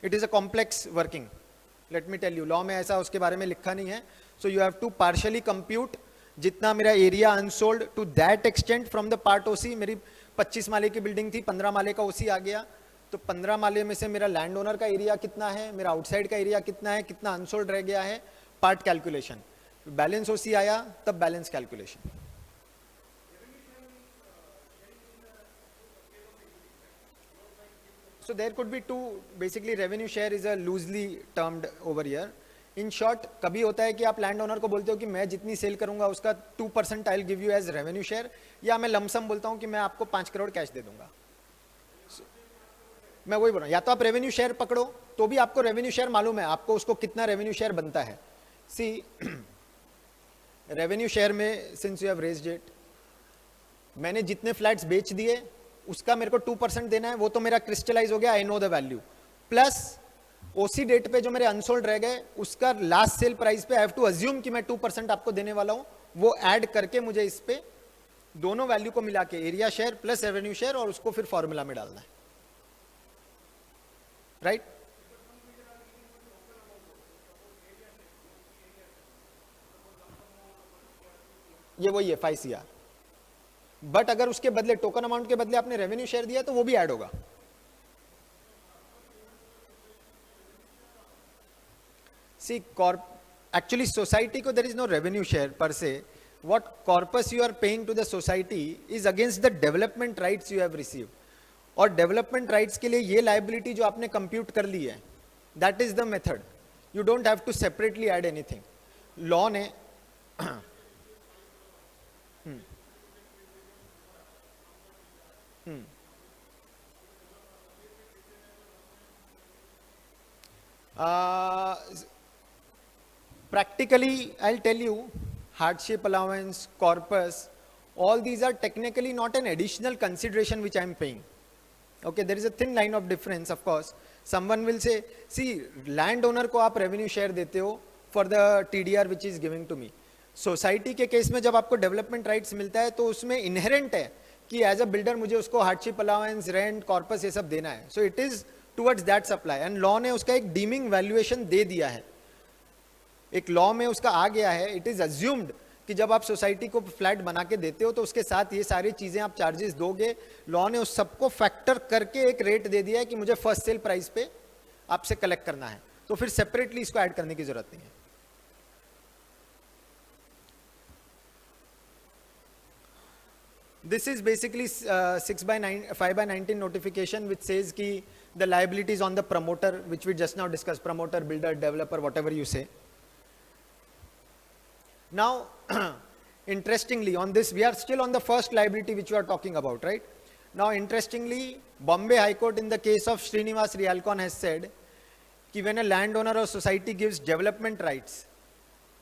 It is a complex working. Let me tell you, law में ऐसा उसके बारे में लिखा नहीं है. So you have to partially compute जितना मेरा area unsold to that extent from the part OC. मेरी 25 माले की बिल्डिंग थी, 15 माले का OC आ गया, तो 15 माले में से मेरा लैंड ओनर का एरिया कितना है, मेरा आउटसाइड का एरिया कितना है, कितना अनसोल्ड रह गया है, पार्ट कैलकुलेशन, बैलेंस OC आया तब balance calculation. So there could be two, basically revenue share is a loosely termed over here. In short, कभी होता है कि आप लैंड ओनर को बोलते हो कि मैं जितनी सेल करूंगा उसका 2% I will give you as revenue share, या मैं लमसम बोलता हूं कि मैं आपको 5 करोड़ कैश दे दूंगा. मैं वही बोल रहा हूं, या तो आप रेवेन्यू शेयर पकड़ो तो भी आपको रेवेन्यू शेयर मालूम है, आपको उसको कितना रेवेन्यू शेयर बनता है. सी रेवेन्यू शेयर में since you have raised it, मैंने जितने फ्लैट्स बेच दिए उसका मेरे को 2% देना है, वो तो मेरा क्रिस्टलाइज हो गया, I know the value. Plus OC date पे जो मेरे अनसोल्ड रह गए उसका लास्ट सेल प्राइस पे आई हैव टू अज्यूम कि मैं 2% आपको देने वाला हूं, वो ऐड करके मुझे इस पे दोनों वैल्यू को मिला के area share plus revenue share और उसको फिर फॉर्मूला में डालना है. राइट? ये वही है 5 CR. बट अगर उसके बदले टोकन अमाउंट के बदले आपने रेवेन्यू शेयर दिया तो वो भी ऐड होगा. See, actually society को there is no revenue share per se. What corpus you are paying to the society is against the development rights you have received. और development rights के लिए ये liability जो आपने compute कर ली है, that is the method. You don't have to separately add anything. Law ने practically, I'll tell you, hardship allowance, corpus, all these are technically not an additional consideration which I'm paying. Okay, there is a thin line of difference, of course. Someone will say, see, landowner को आप revenue share देते हो for the TDR which is giving to me. Society के केस में जब आपको development rights मिलता है तो उसमें inherent है कि as a builder मुझे उसको hardship allowance, rent, corpus ये सब देना है. So it is towards that supply. And law ने उसका एक deeming valuation दे दिया है. एक लॉ में उसका आ गया है, इट इज अज्यूम्ड कि जब आप सोसाइटी को फ्लैट बना के देते हो तो उसके साथ ये सारी चीजें आप चार्जेस दोगे. लॉ ने उस सबको फैक्टर करके एक रेट दे दिया है कि मुझे फर्स्ट सेल प्राइस पे आपसे कलेक्ट करना है, तो फिर सेपरेटली इसको ऐड करने की जरूरत नहीं है. This is basically 5/19 notification which says कि the liabilities on the promoter, which we just now discussed, promoter, builder, developer, whatever you say. Now, interestingly, on this, we are still on the first liability which we are talking about, right? Now, interestingly, Bombay High Court in the case of Srinivas Realcon has said that when a landowner or society gives development rights,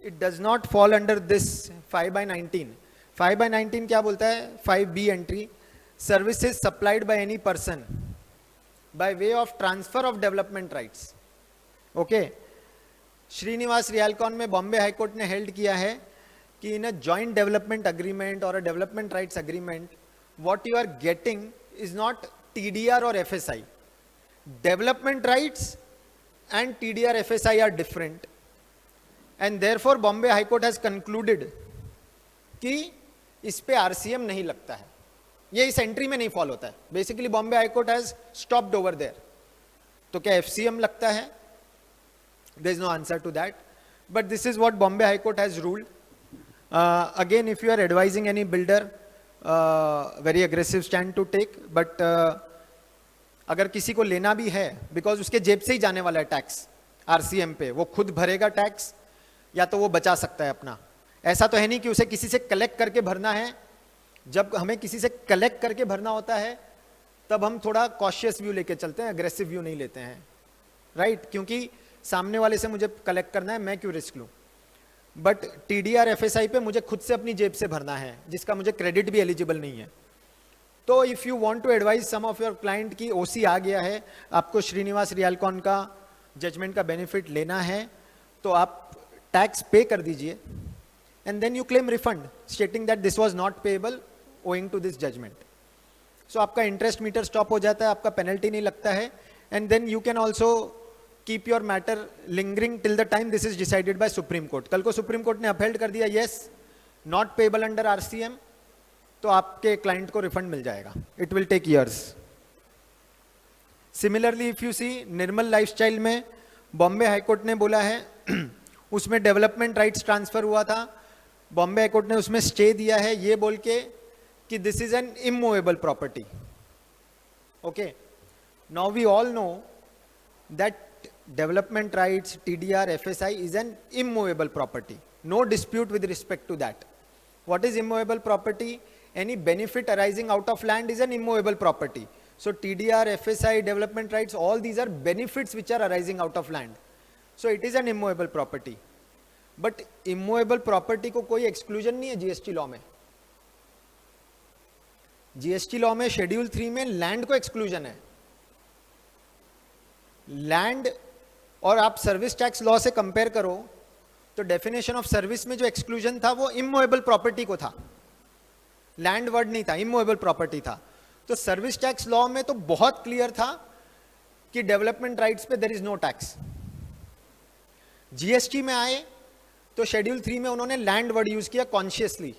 it does not fall under this 5/19. 5/19 क्या बोलता है? 5B entry, services supplied by any person by way of transfer of development rights. Okay. Srinivas Realcon में बॉम्बे हाई कोर्ट ने हेल्ड किया है कि in a joint development agreement और a development rights agreement, what you are getting is not TDR और FSI. Development rights and TDR FSI are different, and therefore Bombay high court has concluded कि इस पे RCM नहीं लगता है, ये इस एंट्री में नहीं फॉल होता है. Basically Bombay high court has stopped over there. तो क्या FCM लगता है? There is no answer to that, but this is what Bombay High Court has ruled. Again, if you are advising any builder, very aggressive stand to take, but अगर किसी को लेना भी है, because उसके जेब से ही जाने वाला है टैक्स RCM पे, वो खुद भरेगा टैक्स, या तो वो बचा सकता है अपना। ऐसा तो है नहीं कि उसे किसी से कलेक्ट करके भरना है। जब हमें किसी से कलेक्ट करके भरना होता है तब हम थोड़ा कॉशियस व्यू लेके चलते हैं, अग्रेसिव व्यू नहीं लेते हैं, राइट? क्योंकि सामने वाले से मुझे कलेक्ट करना है, मैं क्यों रिस्क लूं। बट टीडीआर एफएसआई पे मुझे खुद से अपनी जेब से भरना है, जिसका मुझे क्रेडिट भी एलिजिबल नहीं है। तो if you want to advise some of your client की ओसी आ गया है, आपको श्रीनिवास रियलकॉन का जजमेंट का बेनिफिट लेना है, तो आप टैक्स पे कर दीजिए and then you claim refund stating that this was not payable owing to this judgment. So आपका इंटरेस्ट मीटर स्टॉप हो जाता है, आपका पेनल्टी नहीं लगता है, and then you can also keep your matter lingering till the time this is decided by supreme court. कल को सुप्रीम कोर्ट ने अपहेल्ड कर दिया yes not payable under RCM, तो आपके क्लाइंट को रिफंड मिल जाएगा। It will take years. Similarly if you see Nirmal lifestyle में बॉम्बे हाईकोर्ट ने बोला है उसमें डेवलपमेंट राइट्स ट्रांसफर हुआ था, बॉम्बे हाईकोर्ट ने उसमें स्टे दिया है ये बोल के कि this is an immovable property. Okay, now we all know that development rights, TDR, FSI is an immovable property. No dispute with respect to that. What is immovable property? Any benefit arising out of land is an immovable property. So TDR, FSI, development rights, all these are benefits which are arising out of land. So it is an immovable property. But immovable property को कोई exclusion नहीं है GST law में। GST law में Schedule 3 में land को exclusion है। लैंड और आप सर्विस टैक्स लॉ से कंपेयर करो तो डेफिनेशन ऑफ सर्विस में जो एक्सक्लूजन था वो इमूवेबल प्रॉपर्टी को था, लैंड वर्ड नहीं था, इमूवेबल प्रॉपर्टी था। तो सर्विस टैक्स लॉ में तो बहुत क्लियर था कि डेवलपमेंट राइट्स पे there is no tax. GST में आए तो शेड्यूल 3 में उन्होंने लैंड वर्ड यूज किया कॉन्शियसली,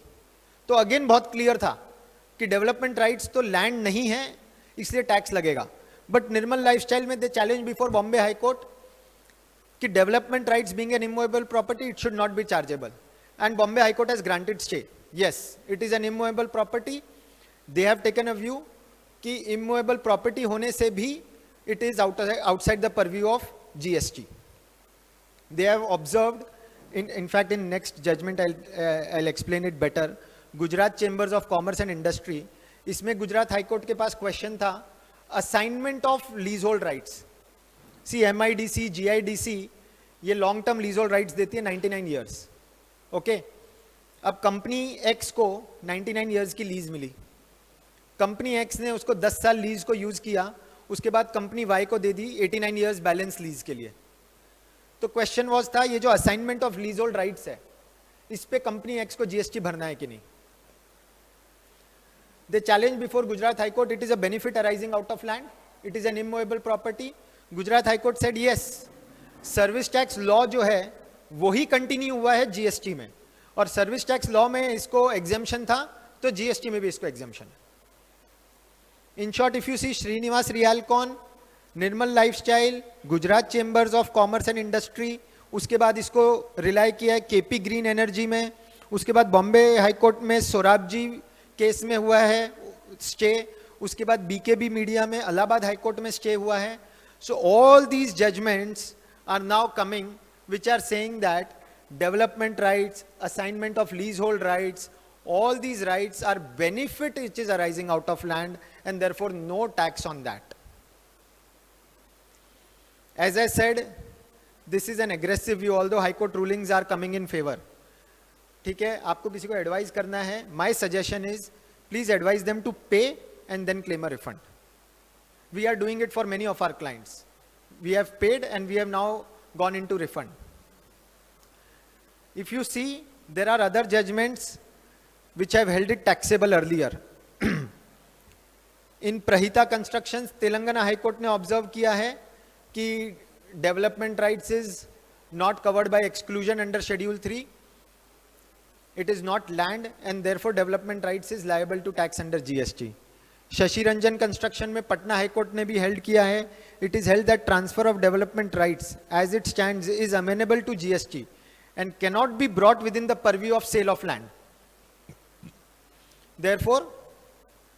तो अगेन बहुत क्लियर था कि डेवलपमेंट राइट्स तो लैंड नहीं है इसलिए टैक्स लगेगा। बट निर्मल लाइफस्टाइल में they challenge before Bombay high court कि development rights being an immovable property it should not be chargeable, and Bombay high court has granted stay. Yes, it is an immovable property. They have taken a view कि इमूवेबल प्रॉपर्टी होने से भी it is outside the purview of GST. They have observed in fact in next judgment I'll explain it better, Gujarat chambers of commerce and industry, इसमें गुजरात हाई कोर्ट के पास क्वेश्चन था assignment of leasehold rights. See MIDC, GIDC ये long term leasehold rights देती है 99 ईयर्स। ओके, अब कंपनी एक्स को 99 ईयर्स की लीज मिली, कंपनी एक्स ने उसको 10 साल लीज को यूज किया, उसके बाद कंपनी वाई को दे दी 89 ईयर्स बैलेंस लीज के लिए। तो क्वेश्चन वाज था ये जो assignment of leasehold rights है इस पे कंपनी एक्स को जीएसटी भरना है कि नहीं। They challenge before Gujarat high court, it is a benefit arising out of land, it is an immovable property. Gujarat high court said yes, service tax law जो है वही कंटिन्यू हुआ है जीएसटी में, और सर्विस टैक्स लॉ में इसको एग्जेम्पशन था तो जीएसटी में भी इसको एग्जेम्पशन है। In short if you see Srinivas Realcon, Nirmal lifestyle, Gujarat chambers of commerce and industry, उसके बाद इसको रिलाई किया है केपी ग्रीन एनर्जी में, उसके बाद बॉम्बे हाई कोर्ट में सोराब जी केस में हुआ है स्टे, उसके बाद बीकेबी मीडिया में इलाहाबाद हाई कोर्ट में स्टे हुआ है। So all these judgments are now coming which are saying that development rights, assignment of leasehold rights, all these rights are benefit which is arising out of land and therefore no tax on that. As I said, this is an aggressive view, although high court rulings are coming in favor. ठीक है, आपको किसी को एडवाइस करना है, my suggestion is please advise them to pay and then claim a refund. We are doing it for many of our clients. We have paid and we have now gone into refund. If you see, there are other judgments which have held it taxable earlier. In Prahita Constructions, Telangana High Court ने ऑब्जर्व किया है कि development rights is not covered by exclusion under schedule 3, it is not land and therefore development rights is liable to tax under GST. Shashi Ranjan construction में पटना हाई कोर्ट ने भी हेल्ड किया है, it is held that transfer of development rights as it stands is amenable to GST and cannot be brought within the purview of sale of land. Therefore,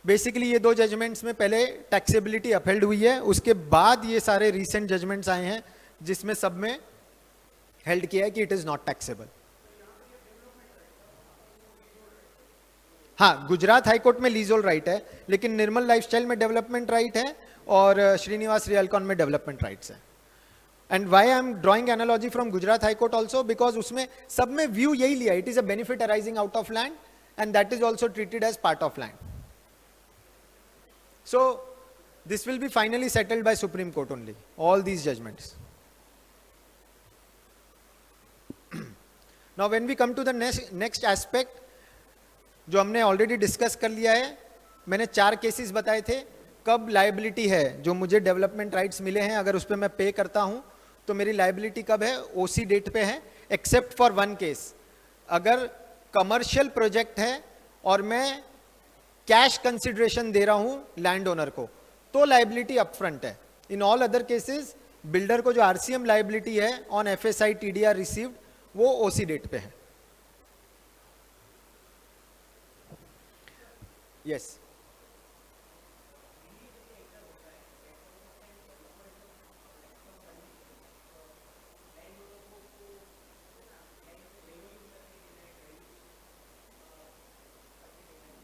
basically ये दो जजमेंट्स में पहले टैक्सेबिलिटी अपहेल्ड हुई है, उसके बाद ये सारे रीसेंट जजमेंट्स आए हैं जिसमें सब में हेल्ड किया है कि इट इज नॉट टैक्सेबल। हाँ, गुजरात हाईकोर्ट में लीजोल राइट है, लेकिन निर्मल लाइफस्टाइल में डेवलपमेंट राइट है और श्रीनिवास रियलकॉन में डेवलपमेंट राइट्स है। And why I am drawing analogy from Gujarat high court also, because उसमें सब में व्यू यही लिया, it is a benefit arising out of land and that is also treated as part of land. So this will be finally settled by supreme court only, all these judgments. Now when we come to the next aspect, जो हमने ऑलरेडी डिस्कस कर लिया है, मैंने 4 केसेस बताए थे कब लायबिलिटी है, जो मुझे डेवलपमेंट राइट्स मिले हैं अगर उस पर मैं पे करता हूं तो मेरी लायबिलिटी कब है, ओसी डेट पे है, एक्सेप्ट फॉर 1 केस, अगर कमर्शियल प्रोजेक्ट है और मैं कैश कंसिडरेशन दे रहा हूं लैंड ओनर को, तो लायबिलिटी अपफ्रंट है। In all other cases builder को जो आरसीएम लायबिलिटी है ऑन एफएसआई टीडीआर रिसीव्ड, वो ओसी डेट पे है। Yes,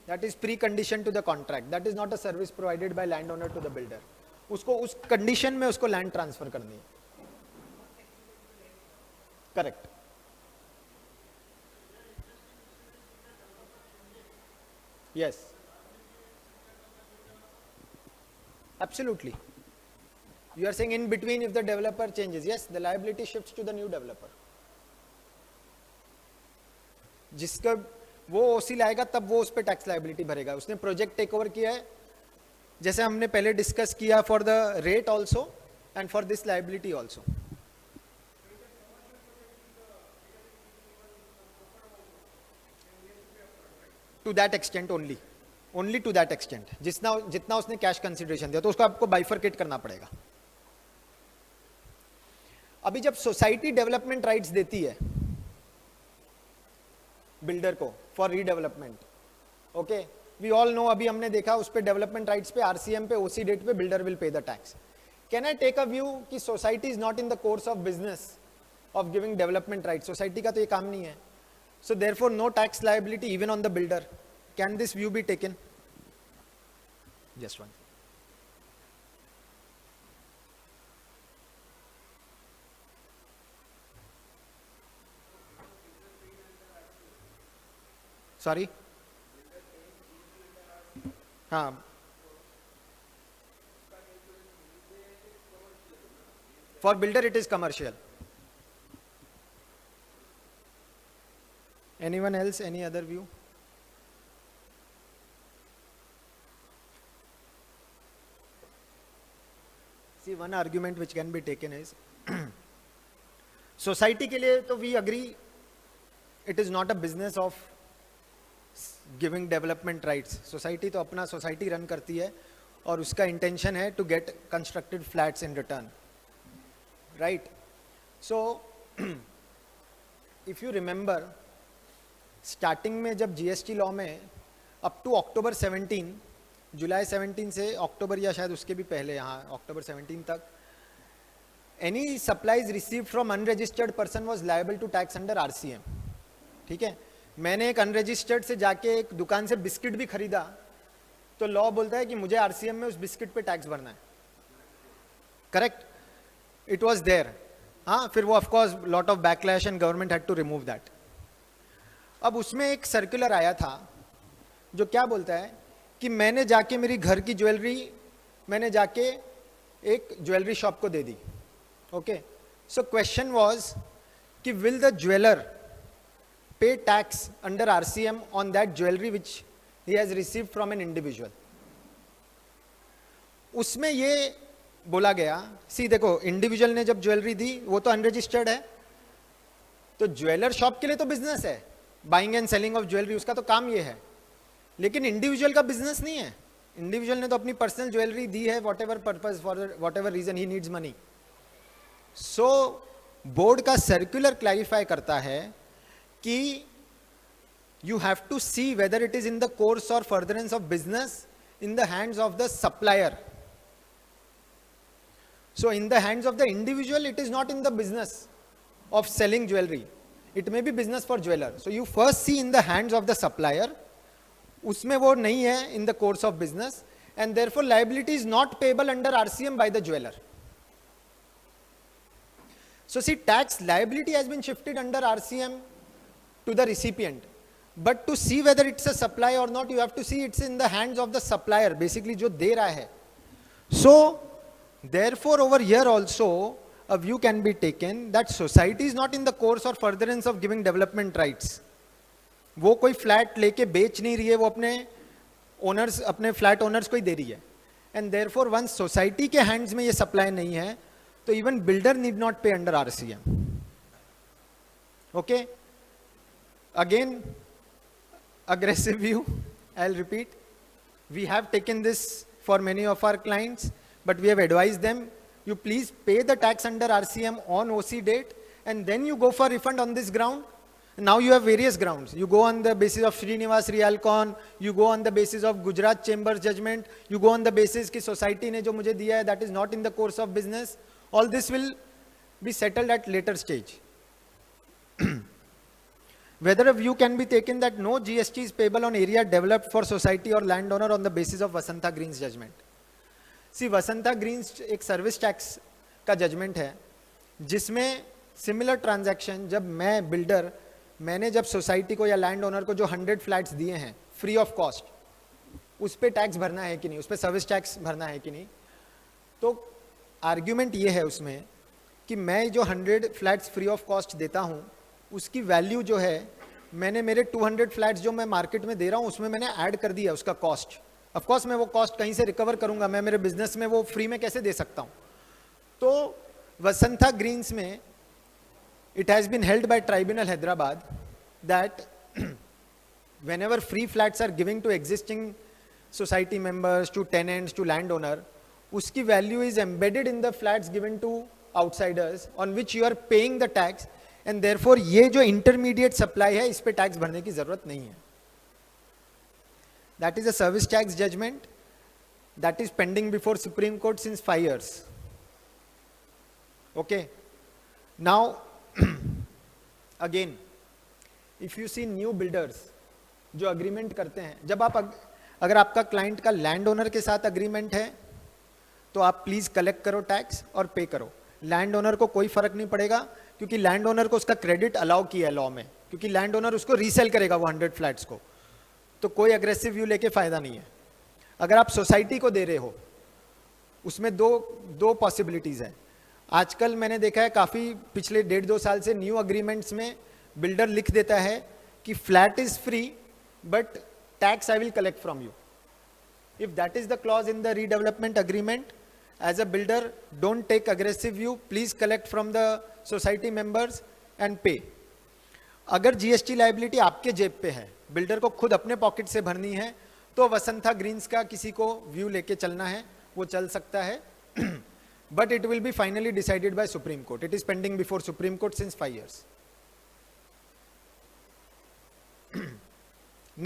that is precondition to the contract, that is not a service provided by landowner to the builder, उसको उस कंडीशन में उसको लैंड ट्रांसफर करनी है। Correct, yes, absolutely, you are saying in between if the developer changes, yes, the liability shifts to the new developer, जिसका वो ओसी लाएगा तब वो उस पर टैक्स लायबिलिटी भरेगा, उसने प्रोजेक्ट टेक ओवर किया है, जैसे हमने पहले डिस्कस किया for the rate also and for this liability also. To that extent only, only to that extent, जितना उसने कैश कंसिडरेशन दिया, तो उसको आपको बाइफरकेट करना पड़ेगा। अभी जब सोसाइटी डेवलपमेंट राइट्स देती है बिल्डर को for redevelopment, okay, we all know, अभी हमने देखा उस पे डेवलपमेंट राइट्स पे, आरसीएम पे, ओसी डेट पे builder will pay the tax. Can I take a view कि society is not in the course of business of giving development right, society का तो ये काम नहीं है, so therefore no tax liability even on the builder, can this view be taken? Just one, sorry, हाँ, for builder it is commercial. Anyone else, any other view? See, one argument which can be taken is society के लिए तो we agree it is not a business of giving development rights. Society तो अपना society run करती है और उसका intention है to get constructed flats in return, right? So if you remember, starting में जब जीएसटी लॉ में अप टू अक्टूबर 17, जुलाई 17 से अक्टूबर या शायद उसके भी पहले, यहाँ अक्टूबर 17 तक, any supplies received from unregistered person was liable to tax under RCM. ठीक है, मैंने एक अनरजिस्टर्ड से जाके एक दुकान से बिस्किट भी खरीदा तो लॉ बोलता है कि मुझे आरसीएम में उस बिस्किट पे टैक्स भरना है, करेक्ट? इट वाज देयर, हाँ, फिर वो of course lot of backlash and government had to remove that. अब उसमें एक सर्कुलर आया था जो क्या बोलता है कि मैंने जाके मेरी घर की ज्वेलरी मैंने जाके एक ज्वेलरी शॉप को दे दी, ओके, सो क्वेश्चन वाज कि विल द ज्वेलर पे tax under RCM on that jewellery which he has received from an individual. उसमें ये बोला गया, सी देखो, इंडिविजुअल ने जब ज्वेलरी दी वो तो अनरजिस्टर्ड है, तो ज्वेलर शॉप के लिए तो बिजनेस है, buying and selling of jewellery, उसका तो काम ये है, लेकिन इंडिविजुअल का बिजनेस नहीं है। इंडिविजुअल ने तो अपनी पर्सनल ज्वेलरी दी है, whatever purpose, for whatever reason he needs money. So board का सर्कुलर क्लैरिफाई करता है कि you have to see whether it is in the course और furtherance of business in the hands of the supplier. So in the hands of the individual it is not in the business, of selling jewelry. It may be business for jeweler. So you first see in the hands of the supplier, उसमें वो नहीं है in the course of business, and therefore liability is not payable under RCM by the jeweler. So see, tax liability has been shifted under RCM to the recipient. But to see whether it's a supply or not, you have to see it's in the hands of the supplier, basically जो दे रहा है. So therefore over here also a view can be taken that society is not in the course or furtherance of giving development rights. वो कोई फ्लैट लेके बेच नहीं रही है, वो अपने ओनर्स, अपने फ्लैट ओनर्स को ही दे रही है. एंड देयरफॉर वंस सोसाइटी के हैंड्स में ये सप्लाई नहीं है, तो इवन बिल्डर नीड नॉट पे under RCM. Okay, again aggressive view, I'll repeat. We have taken this for many of our clients, but we have advised them, you please pay the tax under RCM on OC date, and then you go for refund on this ground. Now you have various grounds. You go on the basis of Srinivas Realcon, you go on the basis of Gujarat Chambers judgment, you go on the basis कि society ने जो मुझे दिया है, that is not in the course of business. All this will be settled at later stage. Whether a view can be taken that no GST is payable on area developed for society or landowner on the basis of Vasantha Greens judgment. See, Vasantha Greens एक service tax का judgment है, जिसमें similar transaction जब मैं builder, मैंने जब society को या landowner को जो 100 flats दिए हैं free of cost, उस पे tax भरना है कि नहीं, उस पे service tax भरना है कि नहीं. तो argument ये है उसमें कि मैं जो 100 flats free of cost देता हूँ, उसकी वैल्यू जो है, मैंने मेरे 200 फ्लैट्स जो मैं मार्केट में दे रहा हूँ उसमें मैंने ऐड कर दिया उसका कॉस्ट. ऑफ कोर्स मैं वो कॉस्ट कहीं से रिकवर करूंगा, मैं मेरे बिजनेस में वो फ्री में कैसे दे सकता हूँ. तो वसंथा ग्रीन्स में it has been held by tribunal Hyderabad that whenever free flats are giving to existing society members, to tenants, to landowner, उसकी value is embedded in the flats given to outsiders on which you are paying the tax. And therefore ये जो इंटरमीडिएट सप्लाई है, इस पे टैक्स भरने की जरूरत नहीं है. That is a service tax judgment that is pending before supreme court since 5 years. Okay, now again if you see new builders जो अग्रीमेंट करते हैं, जब आप अगर आपका क्लाइंट का लैंड ओनर के साथ अग्रीमेंट है तो आप प्लीज कलेक्ट करो टैक्स और पे करो. लैंड ओनर को कोई फर्क नहीं पड़ेगा, क्योंकि लैंड ओनर को उसका क्रेडिट अलाउ किया है लॉ में, क्योंकि लैंड ओनर उसको रीसेल करेगा वो 100 फ्लैट्स को. तो कोई अग्रेसिव व्यू लेके फायदा नहीं है. अगर आप सोसाइटी को दे रहे हो, उसमें दो पॉसिबिलिटीज है. आजकल मैंने देखा है काफी पिछले 1.5-2 साल से न्यू अग्रीमेंट्स में बिल्डर लिख देता है कि flat is free but tax I will collect from you. If that is the clause in the redevelopment agreement, as a builder, don't take aggressive view, please collect from the society members and pay. अगर GST liability आपके जेब पे है, बिल्डर को खुद अपने पॉकेट से भरनी है, तो वसंथा ग्रीन्स का किसी को व्यू लेके चलना है, वो चल सकता है. But it will be finally decided by Supreme Court. It is pending before Supreme Court since 5 years.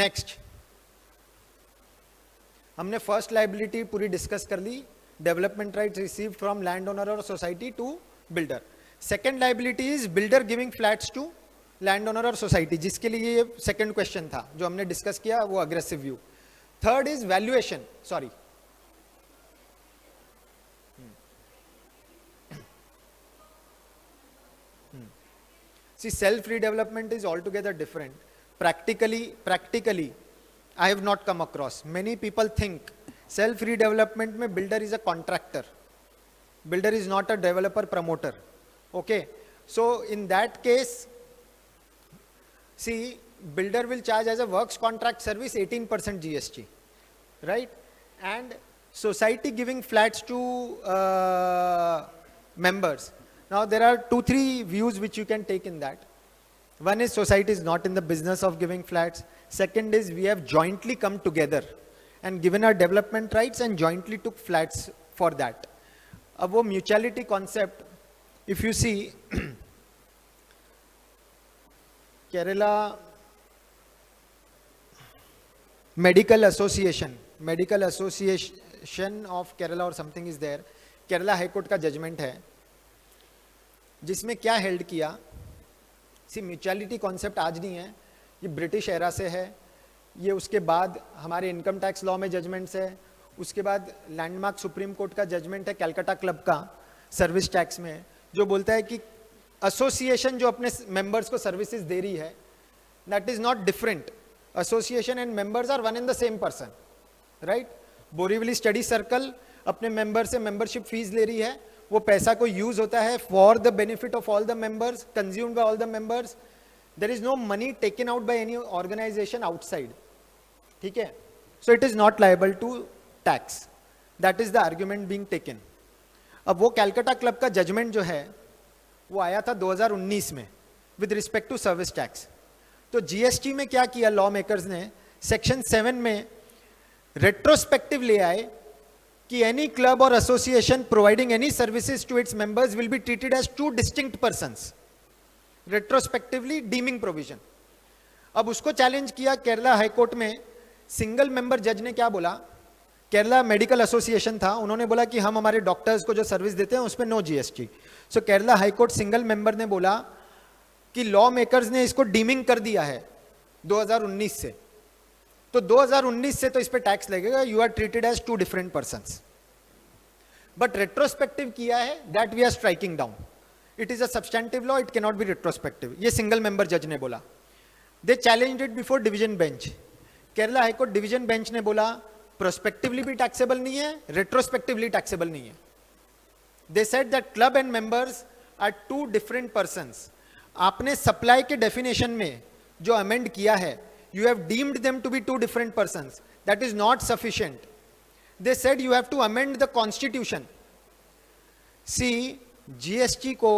Next, हमने फर्स्ट लाइबिलिटी पूरी डिस्कस कर ली, development rights received from land owner और society to builder. Second liability is builder giving flats to land owner और सोसाइटी, जिसके लिए ये सेकेंड क्वेश्चन था जो हमने डिस्कस किया, वो aggressive view. Third is valuation, sorry see self redevelopment is altogether different. Practically I have not come across. Many people think self redevelopment में builder is a contractor, builder is not a developer promoter. Okay, so in that case, see, builder will charge as a works contract service 18% GST, right? And society giving flats to members. Now there are 2-3 views which you can take in that. One is society is not in the business of giving flats. Second is we have jointly come together and given our development rights and jointly took flats for that. अब वो mutuality concept, if you see, Kerala Medical Association of Kerala or something is there. Kerala High Court का judgment है, जिसमें क्या हेल्ड किया सी म्यूचुअलिटी कॉन्सेप्ट आज नहीं है, ये ब्रिटिश एरा से है, ये उसके बाद हमारे इनकम टैक्स लॉ में जजमेंट्स है, उसके बाद लैंडमार्क सुप्रीम कोर्ट का जजमेंट है कैलकाटा क्लब का सर्विस टैक्स में, जो बोलता है कि एसोसिएशन जो अपने मेंबर्स को सर्विसेज दे रही है, that is not different. Association and members are one and the same person, right. Borivali study circle अपने मेंबर से मेंबरशिप फीस ले रही है, वो पैसा को यूज होता है for the benefit of all the members, consumed by all the members. There is no money taken out by any organisation outside. ठीक है, so it is not liable to tax. That is the argument being taken. अब वो कैलकाटा क्लब का जजमेंट जो है वो आया था 2019 में with respect to service tax. तो जीएसटी में क्या किया लॉ मेकर्स ने, सेक्शन 7 में रेट्रोस्पेक्टिव ले आए कि एनी क्लब और association providing any services to its members will be treated as two distinct persons. Retrospectively deeming provision. अब उसको चैलेंज किया केरला हाईकोर्ट में. सिंगल मेंबर जज ने क्या बोला, केरला मेडिकल एसोसिएशन था, उन्होंने बोला कि हम हमारे डॉक्टर्स को जो सर्विस देते हैं उस पर नो जीएसटी. सो केरला हाईकोर्ट सिंगल मेंबर ने बोला कि लॉ मेकर्स ने इसको डीमिंग कर दिया है 2019 से, तो 2019 से तो इस पे टैक्स लगेगा, you are treated as two different persons. But retrospective किया है, that we are striking down. It is a substantive law, it can not be retrospective. ये सिंगल मेंबर जज ने बोला. They challenged it before division bench. Kerala high court division bench ने बोला प्रोस्पेक्टिवली भी टैक्सेबल नहीं है, रेट्रोस्पेक्टिवली टैक्सेबल नहीं है. They said that club and members are two different persons. आपने सप्लाई के डेफिनेशन में जो अमेंड किया है, you have deemed them to be two different persons. That is not sufficient. They said you have to amend the constitution. See, GST को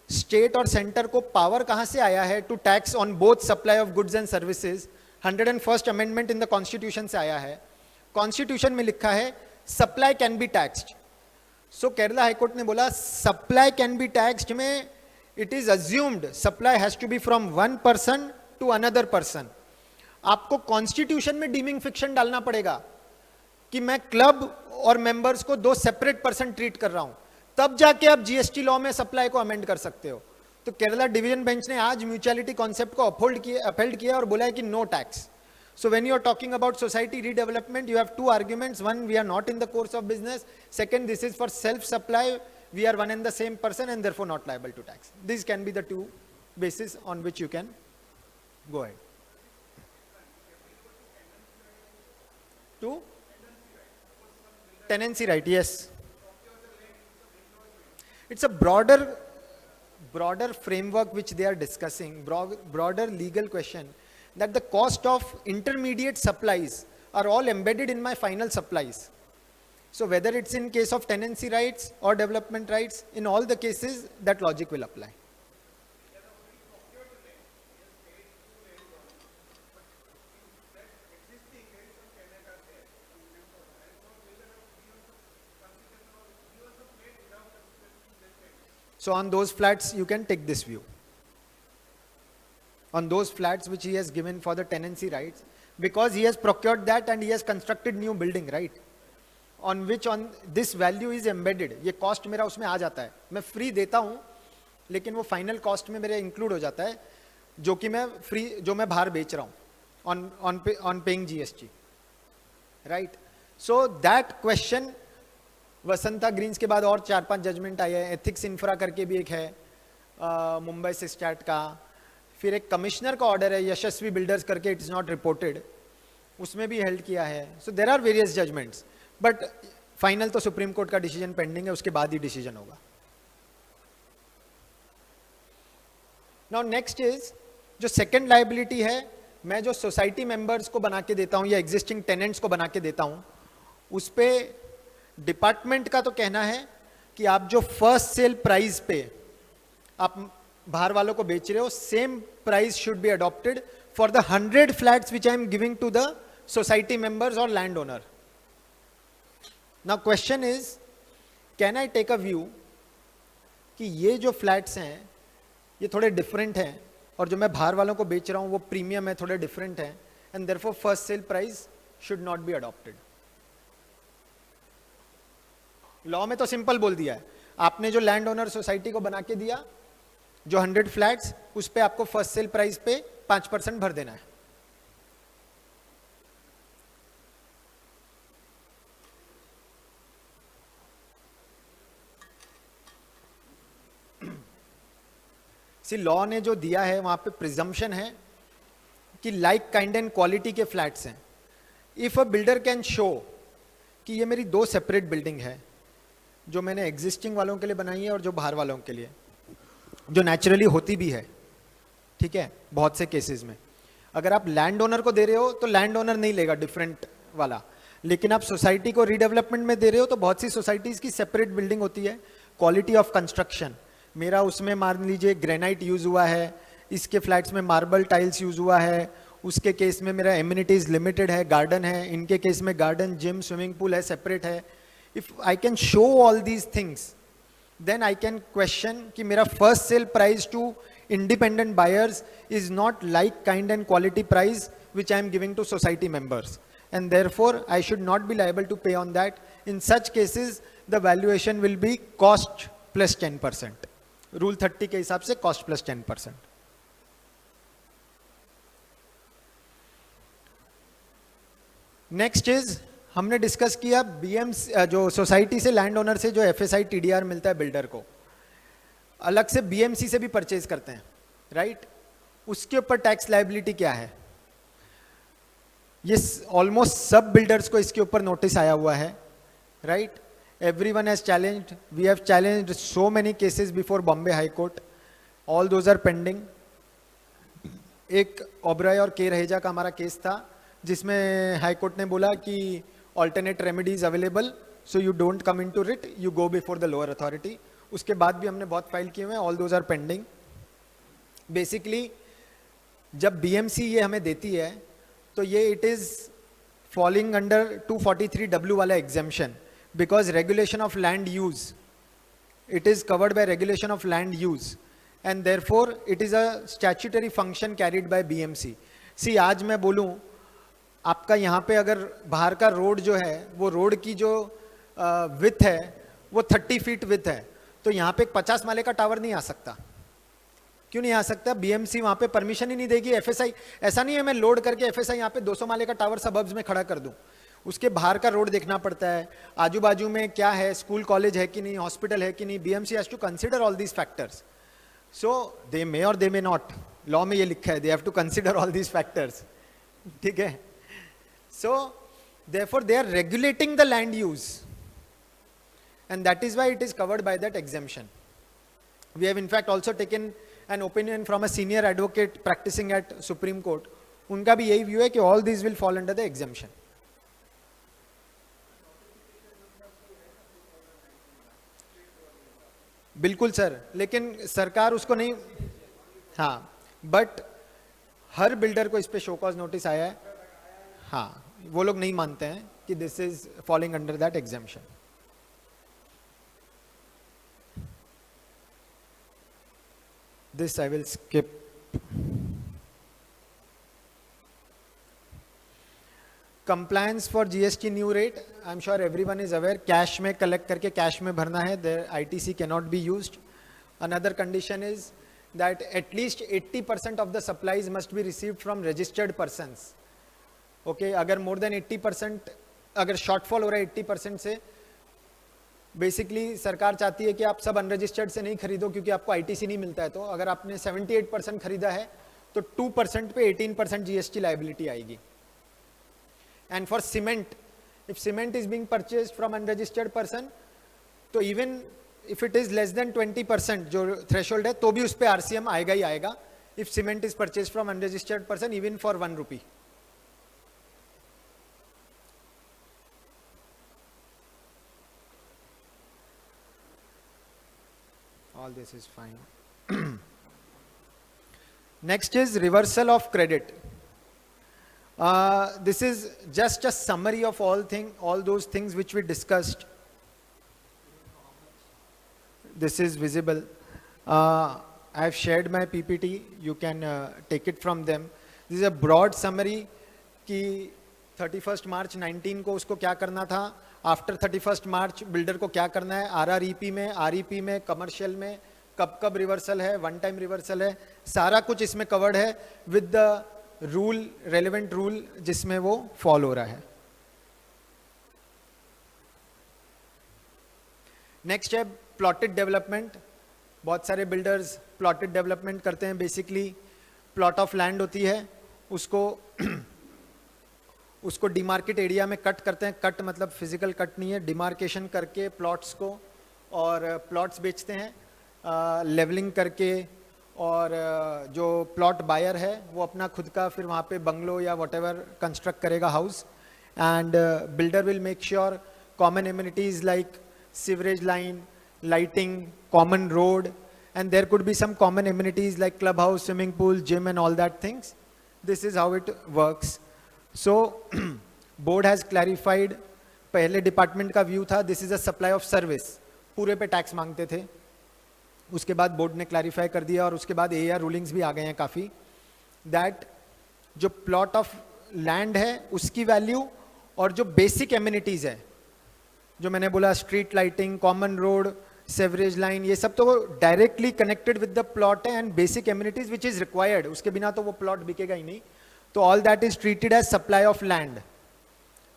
स्टेट और सेंटर को पावर कहां से आया है to tax on both supply of goods and services. 101st amendment in the constitution से आया है. कॉन्स्टिट्यूशन में लिखा है supply can be taxed. So Kerala high court ने बोला सप्लाई कैन बी टैक्स्ड में it is assumed supply has to be from one person to another person. आपको कॉन्स्टिट्यूशन में डीमिंग फिक्शन डालना पड़ेगा कि मैं क्लब और मेंबर्स को दो सेपरेट पर्सन ट्रीट कर रहा हूं, तब जाके आप जीएसटी लॉ में सप्लाई को अमेंड कर सकते हो. तो केरला डिवीजन बेंच ने आज म्यूचुअलिटी कॉन्सेप्ट को अपहोल्ड किया और बोला है कि no tax. So when you are talking about society redevelopment, you have two arguments. One, we are not in the course of business. Second, this is for self supply. We are one and the same person and therefore not liable to tax. This can be the two basis on which you can go ahead. To tenancy right, yes. It's a broader framework which they are discussing, broader legal question, that the cost of intermediate supplies are all embedded in my final supplies. So whether it's in case of tenancy rights or development rights, in all the cases that logic will apply. So on those flats, you can take this view. On those flats which he has given for the tenancy rights, because he has procured that and he has constructed new building, right? On which on this value is embedded. ये cost मेरा उसमें आ जाता है. मैं free देता हूँ, लेकिन वो final cost में मेरे include हो जाता है, जो कि मैं free, जो मैं बाहर बेच रहा हूँ, on paying GST, right? So that question. Vasantha Greens के बाद और 4-5 जजमेंट आए हैं. एथिक्स इंफ्रा करके भी एक है मुंबई से स्टार्ट का. फिर एक कमिश्नर का ऑर्डर है यशस्वी बिल्डर्स करके, इट इज नॉट रिपोर्टेड, उसमें भी हेल्ड किया है. So there are various judgments, but final तो सुप्रीम कोर्ट का डिसीजन पेंडिंग है, उसके बाद ही डिसीजन होगा. नाउ नेक्स्ट इज जो सेकेंड लायबिलिटी है, मैं जो सोसाइटी मेंबर्स को बना के देता हूं या एग्जिस्टिंग टेनेंट्स को बना के देता हूं, उस पर डिपार्टमेंट का तो कहना है कि आप जो फर्स्ट सेल प्राइस पे आप बाहर वालों को बेच रहे हो, same price should be adopted for the 100 flats which I am giving to the society members और land owner. Now question is, can I take a view कि ये जो फ्लैट्स हैं ये थोड़े डिफरेंट हैं और जो मैं बाहर वालों को बेच रहा हूं वो प्रीमियम है, थोड़े डिफरेंट हैं, and therefore first sale price should not be adopted. Law में तो सिंपल बोल दिया है, आपने जो लैंड ओनर सोसाइटी को बना के दिया, जो 100 फ्लैट्स, उस पे आपको फर्स्ट सेल प्राइस पे 5% भर देना है। लॉ ने जो दिया है वहां पे प्रिजम्पशन है कि लाइक काइंड एंड क्वालिटी के फ्लैट्स हैं। If a builder can show कि ये मेरी 2 सेपरेट बिल्डिंग है, जो मैंने एग्जिस्टिंग वालों के लिए बनाई है और जो बाहर वालों के लिए, जो नेचुरली होती भी है, ठीक है, बहुत से केसेस में अगर आप लैंड ओनर को दे रहे हो तो लैंड ओनर नहीं लेगा डिफरेंट वाला, लेकिन आप सोसाइटी को रीडेवलपमेंट में दे रहे हो तो बहुत सी सोसाइटीज की सेपरेट बिल्डिंग होती है। क्वालिटी ऑफ कंस्ट्रक्शन, मेरा उसमें मान लीजिए ग्रेनाइट यूज हुआ है, इसके फ्लैट्स में मार्बल टाइल्स यूज हुआ है, उसके केस में मेरा एमिनिटीज लिमिटेड है, गार्डन है, इनके केस में गार्डन, जिम, स्विमिंग पूल है, सेपरेट है। If I can show all these things, then I can question कि मेरा first sale price to independent buyers is not like kind and quality price which I am giving to society members, and therefore I should not be liable to pay on that. In such cases the valuation will be cost plus 10%, rule 30 के हिसाब से cost plus 10%. नेक्स्ट इज, हमने डिस्कस किया बीएमसी, जो सोसाइटी से लैंड ओनर से जो एफएसआई टीडीआर मिलता है बिल्डर को, अलग से बीएमसी से भी परचेज करते हैं, राइट? उसके ऊपर टैक्स लायबिलिटी क्या है? ये ऑलमोस्ट सब बिल्डर्स को इसके ऊपर नोटिस आया हुआ है, right? Everyone has challenged, we have challenged so many cases before Bombay high court, all those are pending. एक ओबराय और के रहेजा का हमारा केस था जिसमें हाई कोर्ट ने बोला कि alternate remedies available, so you don't come in to writ, you go before the lower authority. उसके बाद भी हमने बहुत फाइल किए हुए हैं, all those are pending. Basically जब बीएमसी ये हमें देती है तो ये it is falling under 243W वाला exemption, because regulation of land use, it is covered by regulation of land use, and therefore it is a statutory function carried by BMC. See, आज मैं बोलूं आपका यहाँ पे अगर बाहर का रोड जो है, वो रोड की जो विथ है वो 30 फीट विथ है, तो यहाँ पे एक 50 माले का टावर नहीं आ सकता. क्यों नहीं आ सकता? बीएमसी वहाँ पे परमिशन ही नहीं देगी. एफएसआई ऐसा नहीं है मैं लोड करके एफएसआई यहाँ पे 200 माले का टावर सबअर्ब्स में खड़ा कर दूं. उसके बाहर का रोड देखना पड़ता है, आजू बाजू में क्या है, स्कूल कॉलेज है कि नहीं, हॉस्पिटल है कि नहीं. BMC has to consider all these factors. So they may or they may not, law में ये लिखा है, they have to consider all these factors, ठीक है? So therefore they are regulating the land use, and that is why it is covered by that exemption. We have in fact also taken an opinion from a senior advocate practicing at Supreme Court. उनका भी यही व्यू है कि all these will fall under the exemption. बिल्कुल सर, लेकिन सरकार उसको नहीं, हाँ, बट हर बिल्डर को इस पे शो कॉज नोटिस आया है. हाँ, वो लोग नहीं मानते हैं कि this is falling under that exemption. This I will skip. Compliance for GST new rate. I'm sure everyone is aware. Cash में collect करके cash में भरना है. The ITC cannot be used. Another condition is that at least 80% of the supplies must be received from registered persons. Okay, अगर more than 80%, अगर shortfall हो रहा है 80% से, बेसिकली सरकार चाहती है कि आप सब अनरजिस्टर्ड से नहीं खरीदो क्योंकि आपको आईटीसी नहीं मिलता है. तो अगर आपने 78% खरीदा है तो 2% पे 18% जीएसटी लायबिलिटी आएगी. And for cement, if cement is being purchased from unregistered person, तो even if it is less than 20% जो थ्रेशोल्ड है, तो भी उस पर आरसीएम आएगा ही आएगा. If cement is purchase from unregistered person even for 1 rupee. All this is fine. Next is reversal of credit. This is just a summary of all those things which we discussed. This is visible. I have shared my PPT. You can take it from them. This is a broad summary कि 31st March 19 को उसको क्या करना था, आफ्टर 31st मार्च बिल्डर को क्या करना है, आरआरईपी में, आरईपी में, कमर्शियल में, कब कब रिवर्सल है, वन टाइम रिवर्सल है, सारा कुछ इसमें कवर्ड है with the rule, relevant rule जिसमें वो फॉलो हो रहा है. नेक्स्ट है प्लॉटेड डेवलपमेंट. बहुत सारे बिल्डर्स प्लॉटेड डेवलपमेंट करते हैं. बेसिकली प्लॉट ऑफ लैंड होती है, उसको डिमार्केट एरिया में कट करते हैं. कट मतलब फिजिकल कट नहीं है, डिमार्केशन करके प्लॉट्स को, और प्लॉट्स बेचते हैं लेवलिंग करके. और जो प्लॉट बायर है वो अपना खुद का फिर वहाँ पे बंगलो या व्हाटएवर कंस्ट्रक्ट करेगा house. And builder will make sure common amenities like sewerage line, lighting, common road, and there could be some common amenities like clubhouse, swimming pool, gym and all that things. This is how it works. So board has clarified. पहले डिपार्टमेंट का व्यू था this is a supply of service, पूरे पे टैक्स मांगते थे. उसके बाद बोर्ड ने क्लैरिफाई कर दिया और उसके बाद एआर रूलिंग्स भी आ गए हैं काफ़ी, दैट जो प्लॉट ऑफ लैंड है उसकी वैल्यू और जो बेसिक एमिनिटीज़ है, जो मैंने बोला street lighting, common road, sewerage line, ये सब तो directly connected with the plot है and basic amenities which is required. उसके बिना तो वो प्लॉट बिकेगा ही नहीं. तो all that is treated as supply of land,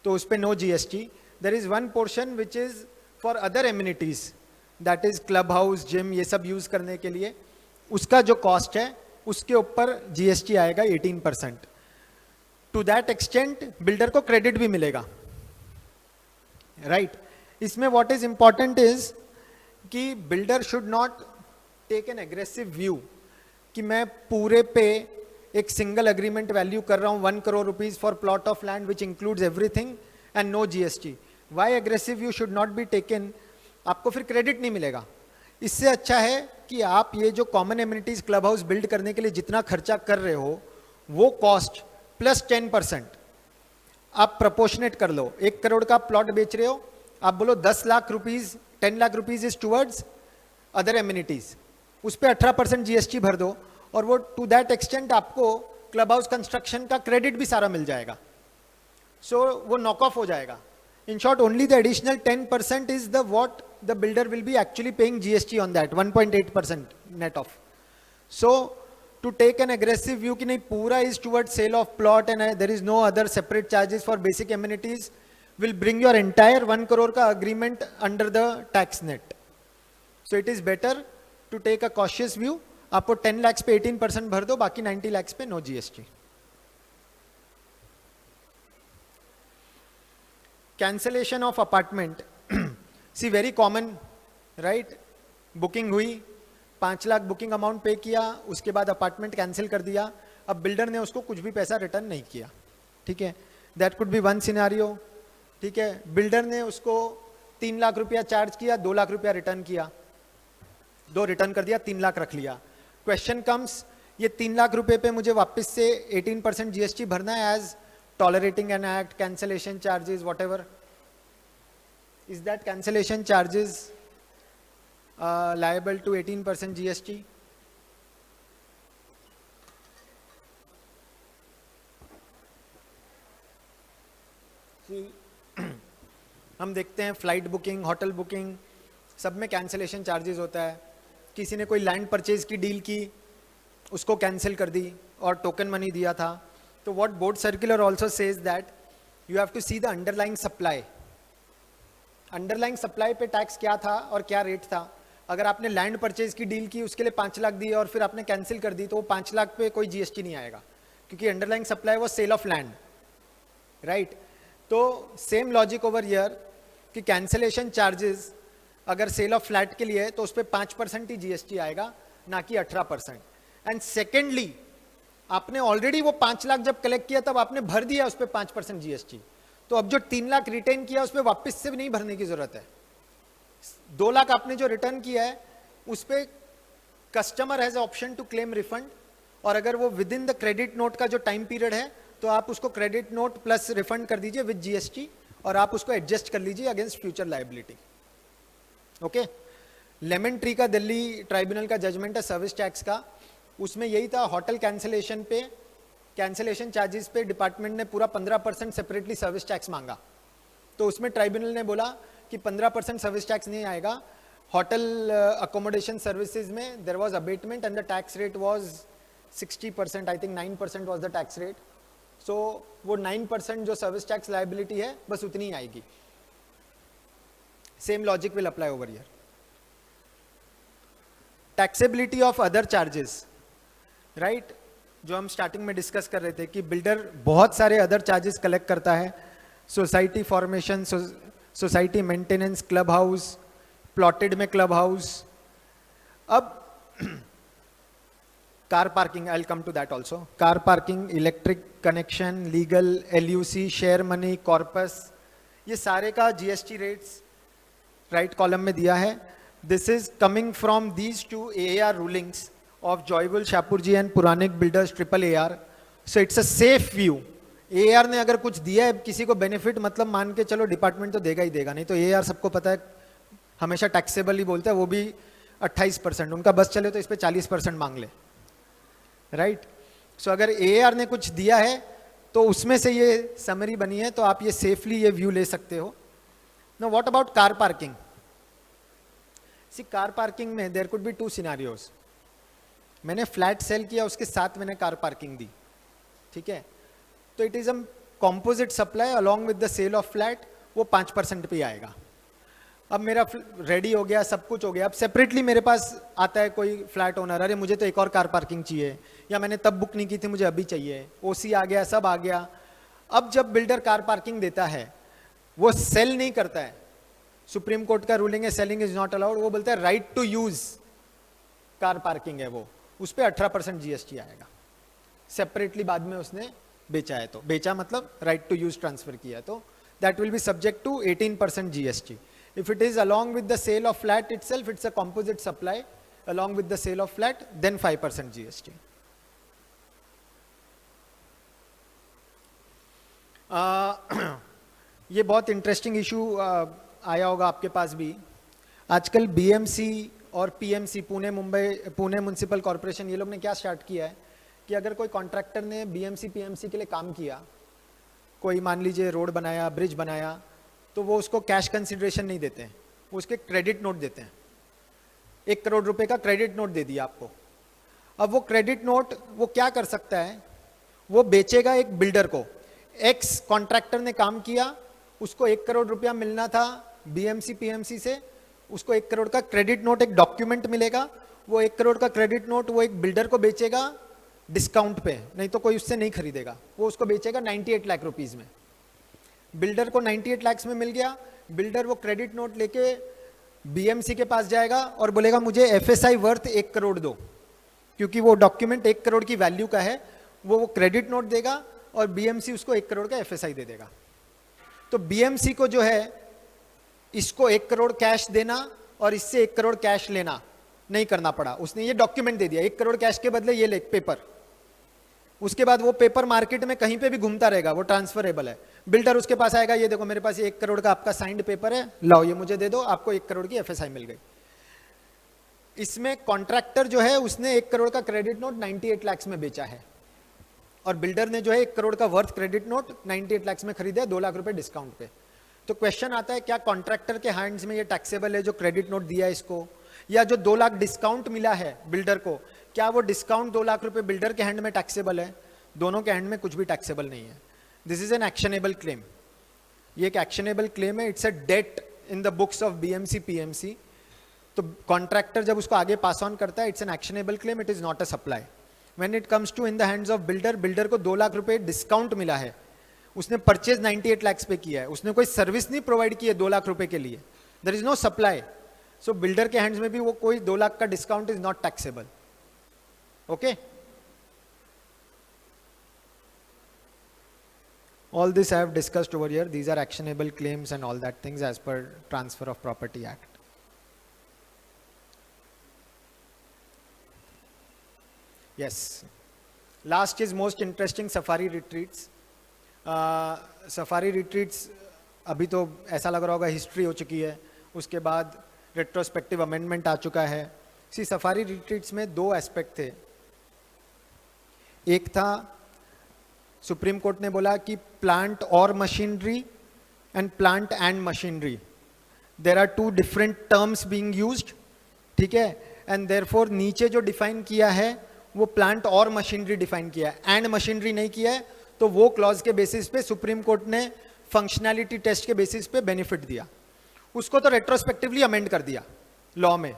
तो उस पर no GST. There is one portion which is for other amenities, that is club house, gym, ये सब यूज करने के लिए उसका जो कॉस्ट है उसके ऊपर जीएसटी आएगा 18%. टू दैट एक्सटेंट बिल्डर को क्रेडिट भी मिलेगा, राइट. इसमें व्हाट इज इंपॉर्टेंट इज कि builder should not take an aggressive view कि मैं पूरे पे एक सिंगल एग्रीमेंट वैल्यू कर रहा हूं 1 crore rupees for plot of land which includes everything and no GST. Why aggressive view should not be taken, आपको फिर क्रेडिट नहीं मिलेगा. इससे अच्छा है कि आप ये जो common amenities club house build करने के लिए जितना खर्चा कर रहे हो वो कॉस्ट प्लस 10% आप प्रपोर्शनेट कर लो. 1 करोड़ का प्लॉट बेच रहे हो, आप बोलो 10 lakh rupees, 10 lakh rupees is towards other amenities, उस पर 18% जीएसटी भर दो और वो टू दैट एक्सटेंट आपको क्लब हाउस कंस्ट्रक्शन का क्रेडिट भी सारा मिल जाएगा. सो वो नॉक ऑफ हो जाएगा. In short only the additional 10% is the what the builder will be actually paying GST on that 1.8% net off. So to take an aggressive view कि नहीं पूरा is toward sale of plot and there is no other separate charges for basic amenities will bring your entire 1 crore का agreement under the tax net. So it is better to take a cautious view. आपको 10 lakhs पे 18% भर दो, बाकी 90 lakhs पे no GST. Cancellation of apartment. See very common, right? Booking हुई, 5 लाख बुकिंग अमाउंट पे किया, उसके बाद अपार्टमेंट कैंसिल कर दिया. अब बिल्डर ने उसको कुछ भी पैसा रिटर्न नहीं किया, ठीक है. That could be one scenario. ठीक है, बिल्डर ने उसको 3 लाख रुपया चार्ज किया, 2 लाख रुपया रिटर्न किया, 2 रिटर्न कर दिया, 3 लाख रख लिया. क्वेश्चन कम्स, ये 3 लाख रुपए पे मुझे वापस से 18% जीएसटी भरना है as tolerating an act, cancellation charges, whatever. Is that cancellation charges liable to 18% GST? हम देखते हैं फ्लाइट बुकिंग, होटल बुकिंग, सब में कैंसिलेशन चार्जेस होता है. किसी ने कोई लैंड परचेज की डील की, उसको कैंसिल कर दी और टोकन मनी दिया था. तो what board circular also says that you have to see the underlying supply. Underlying supply पे टैक्स क्या था और क्या रेट था. अगर आपने लैंड परचेज की डील की, उसके लिए 5 लाख दिए और फिर आपने कैंसिल कर दी, तो वो 5 लाख पे कोई जीएसटी नहीं आएगा, क्योंकि अंडरलाइंग सप्लाई वो सेल ऑफ लैंड, राइट. तो सेम लॉजिक ओवर हियर कि कैंसिलेशन चार्जेस अगर सेल ऑफ फ्लैट के लिए है तो उस पर 5% ही जीएसटी आएगा, ना कि 18%. एंड सेकेंडली, आपने ऑलरेडी वो 5 लाख जब कलेक्ट किया तब आपने भर दिया उस पर 5% जीएसटी. तो अब जो 3 लाख रिटर्न किया उस पर वापस से भी नहीं भरने की जरूरत है. 2 लाख आपने जो रिटर्न किया है उस पर customer has option to claim refund, और अगर वो within the credit note का जो टाइम पीरियड है तो आप उसको क्रेडिट नोट प्लस रिफंड कर दीजिए विद जीएसटी, और आप उसको एडजस्ट कर लीजिए against future liability. Okay. Lemon tree का दिल्ली ट्राइब्यूनल का जजमेंट है सर्विस टैक्स का, उसमें यही था. होटल कैंसिलेशन पे, कैंसिलेशन चार्जेस पे डिपार्टमेंट ने पूरा 15% सेपरेटली सर्विस टैक्स मांगा. तो उसमें ट्राइब्यूनल ने बोला कि 15% सर्विस टैक्स नहीं आएगा, होटल अकोमोडेशन सर्विसेज में there was abatement and the tax rate was 60%, I think 9% was the tax rate. So वो 9% जो सर्विस टैक्स लाइबिलिटी है बस उतनी ही आएगी. Same logic will apply over here. Taxability of other charges, right, जो हम स्टार्टिंग में डिस्कस कर रहे थे कि बिल्डर बहुत सारे अदर चार्जेस कलेक्ट करता है. Society formation, society maintenance, club house, plotted में क्लब हाउस. अब car parking, I will come to that also. Car parking, electric connection, legal, LUC, share money, corpus, ये सारे का GST रेट्स राइट कॉलम में दिया है. This is coming from these two AAR rulings of Joyvul, Shapurji and Puranik Builders AAR. So it's a safe view. AAR ने अगर कुछ दिया है किसी को बेनिफिट, मतलब मान के चलो डिपार्टमेंट तो देगा ही देगा, नहीं तो AAR सबको पता है हमेशा टैक्सेबल ही बोलता है, वो भी 28%. उनका बस चले तो इस पे 40% मांग ले, राइट. सो अगर AAR ने कुछ दिया है तो उसमें से ये समरी बनी है, तो आप ये सेफली ये व्यू ले सकते हो. Now what about car parking? See, car parking में देयर कुड बी 2 सिनेरियोज. मैंने फ्लैट सेल किया, उसके साथ मैंने कार पार्किंग दी, ठीक है, तो it is a composite supply along with the sale of flat, वो 5% पे आएगा. अब मेरा रेडी हो गया, सब कुछ हो गया. अब सेपरेटली मेरे पास आता है कोई फ्लैट ओनर, अरे मुझे तो एक और कार पार्किंग चाहिए, या मैंने तब बुक नहीं की थी, मुझे अभी चाहिए. OC आ गया, सब आ गया. अब जब बिल्डर कार पार्किंग देता है, वो सेल नहीं करता है. सुप्रीम कोर्ट का रूलिंग है सेलिंग इज नॉट अलाउड. वो बोलता है right to use car parking है, वो उस पर 18% GST आएगा. सेपरेटली बाद में उसने बेचा है, तो बेचा मतलब राइट टू यूज ट्रांसफर किया, तो that will be subject to 18% GST. If it is along with the sale of flat itself, it's a composite supply along with the sale of flat, then 5% GST. ये बहुत इंटरेस्टिंग इशू आया होगा आपके पास भी. आजकल BMC और PMC, पुणे म्युनिसिपल कॉर्पोरेशन, ये लोग ने क्या स्टार्ट किया है कि अगर कोई कॉन्ट्रैक्टर ने BMC PMC के लिए काम किया, कोई मान लीजिए रोड बनाया, ब्रिज बनाया, तो वो उसको कैश कंसिडरेशन नहीं देते हैं, वो उसके क्रेडिट नोट देते हैं. 1 करोड़ रुपए का क्रेडिट नोट दे दिया आपको. अब वो क्रेडिट नोट वो क्या कर सकता है, वो बेचेगा एक बिल्डर को. एक्स कॉन्ट्रैक्टर ने काम किया, उसको 1 करोड़ रुपया मिलना था BMC PMC से, उसको 1 करोड़ का क्रेडिट नोट, एक डॉक्यूमेंट मिलेगा. वो 1 करोड़ का क्रेडिट नोट वो एक बिल्डर को बेचेगा डिस्काउंट पे, नहीं तो कोई उससे नहीं खरीदेगा. वो उसको बेचेगा 98 लाख रुपीज में. बिल्डर को 98 लाख में मिल गया. बिल्डर वो क्रेडिट नोट लेके BMC के पास जाएगा और बोलेगा मुझे FSI वर्थ 1 करोड़ दो, क्योंकि वो डॉक्यूमेंट 1 करोड़ की वैल्यू का है. वो क्रेडिट नोट देगा और BMC उसको 1 करोड़ का FSI दे देगा. तो BMC को जो है इसको 1 करोड़ कैश देना और इससे 1 करोड़ कैश लेना नहीं करना पड़ा. उसने ये डॉक्यूमेंट दे दिया, 1 करोड़ कैश के बदले ये ले पेपर. उसके बाद वो पेपर मार्केट में कहीं पे भी घूमता रहेगा, वो ट्रांसफरेबल है. बिल्डर उसके पास आएगा, ये देखो मेरे पास 1 करोड़ का आपका साइंड पेपर है, लाओ ये मुझे दे दो, आपको 1 करोड़ की FSI मिल गई. इसमें कॉन्ट्रैक्टर जो है उसने 1 करोड़ का क्रेडिट नोट 98 लाख में बेचा है, और बिल्डर ने जो है 1 करोड़ का वर्थ क्रेडिट नोट 98 लाख में खरीदा, 2 लाख रुपए डिस्काउंट पे. तो क्वेश्चन आता है क्या कॉन्ट्रैक्टर के हैंड्स में ये टैक्सेबल है जो क्रेडिट नोट दिया है इसको, या जो 2 लाख डिस्काउंट मिला है बिल्डर को, क्या वो डिस्काउंट 2 लाख रुपए बिल्डर के हैंड में टैक्सेबल है? दोनों के हैंड में कुछ भी टैक्सेबल नहीं है. This is an actionable claim. ये एक एक्शनेबल क्लेम है. It's a debt in the books of BMC PMC. तो कॉन्ट्रैक्टर जब उसको आगे पास ऑन करता है, it's an actionable claim, it is not a supply. When it comes to in the hands of builder, builder को 2 लाख रुपए डिस्काउंट मिला है, उसने परचेज 98 लाख पे किया है, उसने कोई सर्विस नहीं प्रोवाइड की है 2 लाख रुपए के लिए, there is no supply. So builder के हैंड्स में भी वो कोई 2 लाख का discount is not taxable. Okay, all this I have discussed over here. These are actionable claims and all that things as per Transfer of Property Act. Yes, last is most interesting, safari retreats. Safari retreats अभी तो ऐसा लग रहा होगा हिस्ट्री हो चुकी है, उसके बाद रेट्रोस्पेक्टिव अमेंडमेंट आ चुका है. सी, सफारी रिट्रीट्स में 2 एस्पेक्ट थे. एक था सुप्रीम कोर्ट ने बोला कि प्लांट और machinery and plant and machinery, there are two different terms being used, ठीक है, and therefore नीचे जो define किया है वो plant और machinery define किया है, and machinery नहीं किया है, तो वो clause के basis पे सुप्रीम कोर्ट ने functionality test के basis पे benefit दिया, उसको तो retrospectively amend कर दिया law में,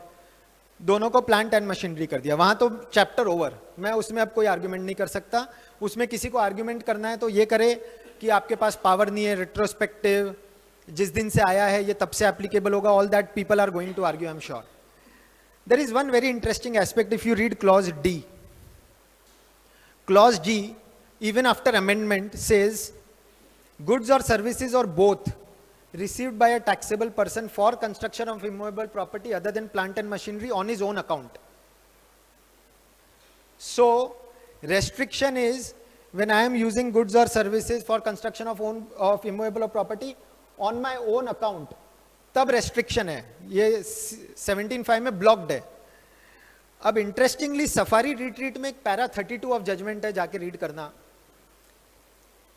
दोनों को प्लांट एंड मशीनरी कर दिया, वहां तो चैप्टर ओवर, मैं उसमें अब कोई आर्ग्यूमेंट नहीं कर सकता, उसमें किसी को आर्ग्यूमेंट करना है तो ये करे कि आपके पास पावर नहीं है, रेट्रोस्पेक्टिव जिस दिन से आया है ये तब से एप्लीकेबल होगा, all that people are going to argue, I am sure. There is one very interesting aspect if you read clause D. Clause D even after amendment says goods or services or both received by a taxable person for construction of immovable property other than plant and machinery on his own account. So restriction is when I am using goods or services for construction of immovable property on my own account, तब restriction है, ये 17.5 में blocked है. अब interestingly सफारी रिट्रीट में एक पैरा 32 ऑफ जजमेंट है, जाके रीड करना.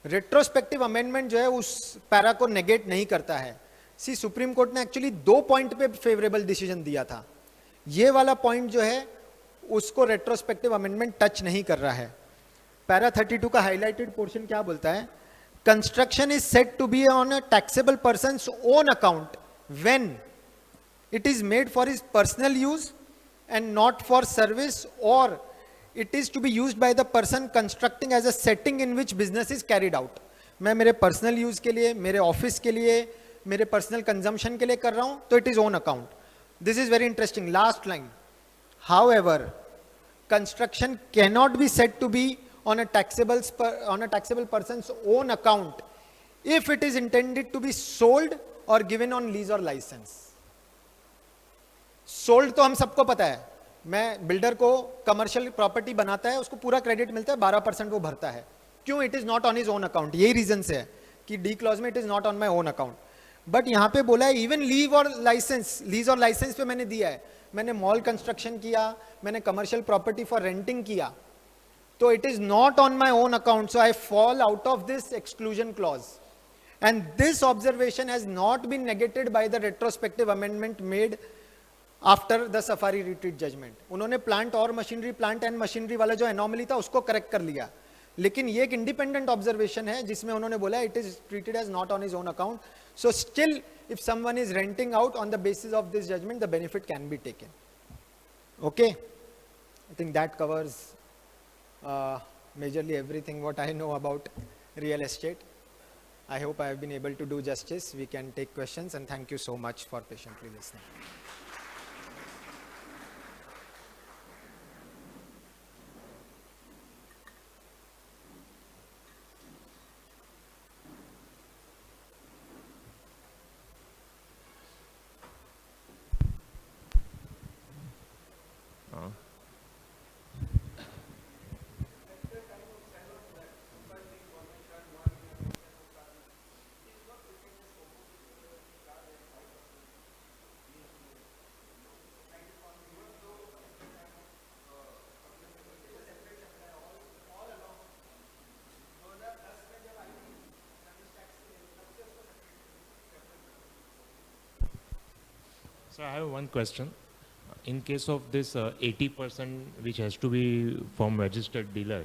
रेट्रोस्पेक्टिव अमेंडमेंट जो है उस पैरा को नेगेट नहीं करता है. सी सुप्रीम कोर्ट ने एक्चुअली 2 पॉइंट पे फेवरेबल डिसीजन दिया था, ये वाला पॉइंट जो है उसको रेट्रोस्पेक्टिव अमेंडमेंट टच नहीं कर रहा है. पैरा 32 का हाईलाइटेड पोर्शन क्या बोलता है? Construction is said to be on a taxable person's own account when it is made for his personal use and not for service, or it is to be used by the person constructing as a setting in which business is carried out. मैं मेरे personal use के लिए, मेरे office के लिए, मेरे personal consumption के लिए कर रहा हूँ, तो it is own account. This is very interesting. Last line. However, construction cannot be said to be on a taxable person's own account if it is intended to be sold or given on lease or license. Sold तो हम सबको पता है, मैं बिल्डर को कमर्शियल प्रॉपर्टी बनाता है, उसको पूरा क्रेडिट मिलता है, 12% वो भरता है. क्यों? It is not on his own account. यही रीजन से है कि डी क्लॉज में it is not on my own account. But यहां पे बोला है इवन लीज और लाइसेंस पे मैंने दिया है, मैंने मॉल कंस्ट्रक्शन किया, मैंने कमर्शियल प्रॉपर्टी फॉर रेंटिंग किया, तो it is not on my own account, so I fall out of this exclusion clause. And this observation has not been negated by the retrospective amendment made after the Safari Retreat judgment. उन्होंने प्लांट एंड मशीनरी वाला जो एनॉमली था उसको करेक्ट कर लिया, लेकिन ये एक इंडिपेंडेंट ऑब्जर्वेशन है जिसमें उन्होंने बोला it is treated as not on his own account. So still if someone is renting out on the basis of this judgment the benefit can be taken. Okay, I think that covers majorly everything what I know about real estate. I hope I have been able to do justice. We can take questions, and thank you so much for patiently listening. So I have one question. In case of this 80% which has to be from registered dealer,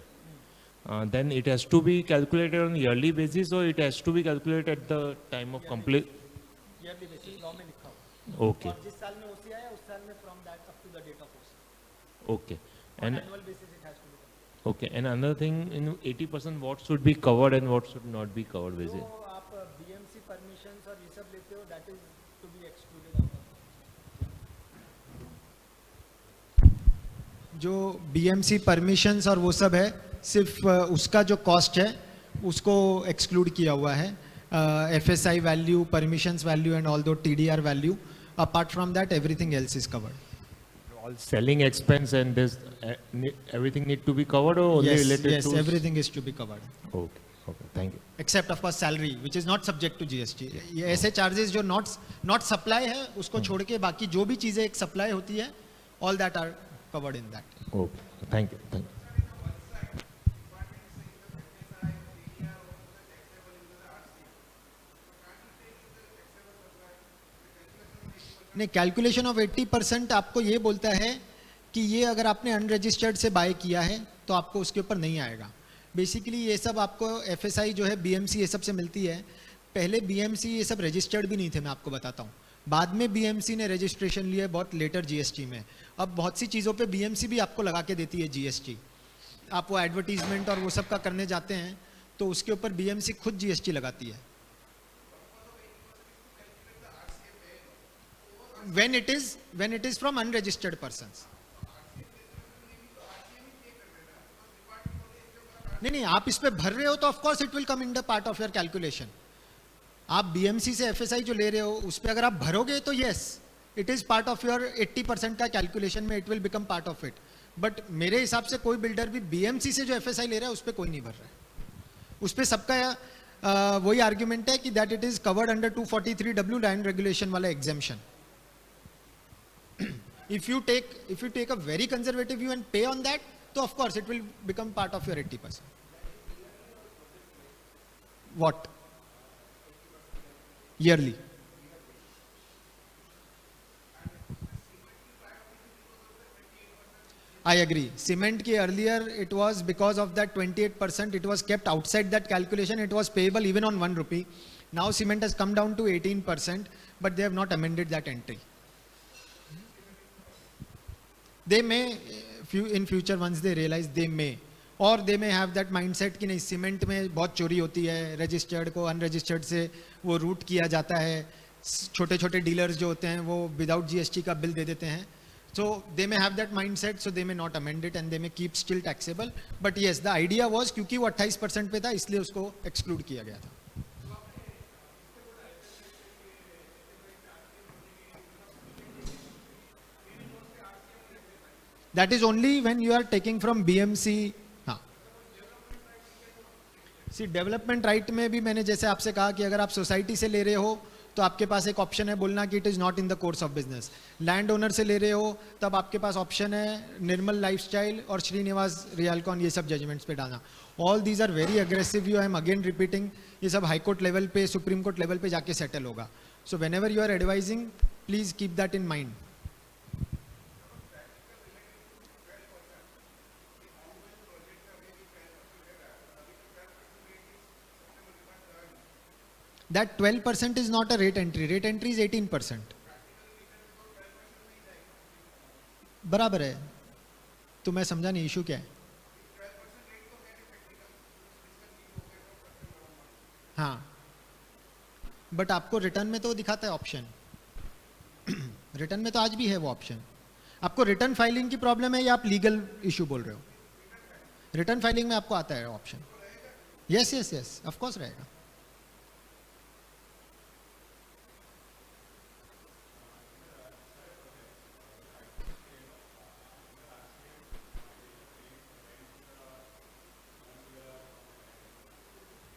then it has to be calculated on yearly basis, or it has to be calculated at the time of complete? Yearly basis, law में लिखा हुआ. Okay. और जिस साल में OC आया उस साल में from that up to the date of OC. Okay. On And annual basis it has to be done. okay. And another thing, in 80% what should be covered and what should not be covered, basically? जो आप BMC permissions और ये सब लेते हो, that is to be excluded out of. जो BMC परमिशंस और वो सब है, सिर्फ उसका जो कॉस्ट है उसको एक्सक्लूड किया हुआ है. FSI value, permissions value and all दो TDR value. Apart from that everything else is covered. All selling expense and this everything need to be covered, or only related yes, to? everything is to be covered. Okay. Okay. Thank you. Except of course salary, which is not subject to GST. ये ऐसे चार्जेस जो not supply है उसको छोड़ के बाकी जो भी चीजें एक सप्लाई होती है, all that are covered in that. Okay. Thank you. Thank you. नहीं, कैलकुलेशन ऑफ 80% आपको ये बोलता है कि ये अगर आपने अनरजिस्टर्ड से बाय किया है तो आपको उसके ऊपर नहीं आएगा। बेसिकली ये सब आपको एफएसआई जो है बीएमसी ये सब से मिलती है। पहले बीएमसी ये सब रजिस्टर्ड भी नहीं थे, मैं आपको बताता हूँ। बाद में बीएमसी ने रजिस्ट्रेशन लिया बहुत लेटर जीएसटी में। अब बहुत सी चीज़ों पे बीएमसी भी आपको लगा के देती है जीएसटी। आप वो एडवर्टीजमेंट और वो सब का करने जाते हैं तो उसके ऊपर बीएमसी खुद जीएसटी लगाती है। when it is from unregistered persons. नहीं, आप इस पे भर रहे हो तो of course it will come in the part of your calculation. आप बीएमसी से एफएसआई जो ले रहे हो उस पे अगर आप भरोगे तो yes, it is part of your 80% का कैलकुलेशन में, it will become part of it. But मेरे हिसाब से कोई बिल्डर भी बीएमसी से जो एफएसआई ले रहा है उस पे कोई नहीं भर रहा है। उस पे सबका वही आर्ग्यूमेंट है कि that it is covered under 243W land regulation वाला exemption. if you take a very conservative view and pay on that, so of course it will become part of your 80%. What? Yearly. I agree. Cement ki earlier it was because of that 28%, it was kept outside that calculation. It was payable even on 1 rupee. Now cement has come down to 18%, but they have not amended that entry. They may, in future once they realize, they may, or they may have that mindset कि नहीं सीमेंट में बहुत चोरी होती है, रजिस्टर्ड को अनरजिस्टर्ड से वो रूट किया जाता है, छोटे छोटे डीलर्स जो होते हैं वो विदाउट जीएसटी का बिल दे देते हैं. So they may have that mindset, so they may not amend it and they may keep still taxable. But yes, the idea was क्योंकि वो 28% पे था इसलिए उसको exclude किया गया था. That is only when you are taking from BMC. हाँ. See, डेवलपमेंट राइट में भी मैंने जैसे आपसे कहा कि अगर आप सोसाइटी से ले रहे हो तो आपके पास एक ऑप्शन है बोलना कि it is not in the course of business. Land owner से ले रहे हो तब आपके पास ऑप्शन है निर्मल लाइफस्टाइल और श्रीनिवास रियलकॉन, ये सब जजमेंट्स पे डालना. All these are very aggressive. You I am again repeating, ये सब हाई कोर्ट लेवल पे, सुप्रीम कोर्ट लेवल पे जाके सेटल होगा. So whenever you are advising, please keep that in mind. That 12% is not a rate entry. Rate entry is 18%. बराबर है. तो मैं समझा नहीं इशू क्या है. हाँ, बट आपको रिटर्न में तो दिखाता है ऑप्शन. रिटर्न में तो आज भी है वो ऑप्शन. आपको रिटर्न फाइलिंग की प्रॉब्लम है या आप लीगल इशू बोल रहे हो? रिटर्न फाइलिंग में आपको आता है option. Yes yes yes, of course रहेगा.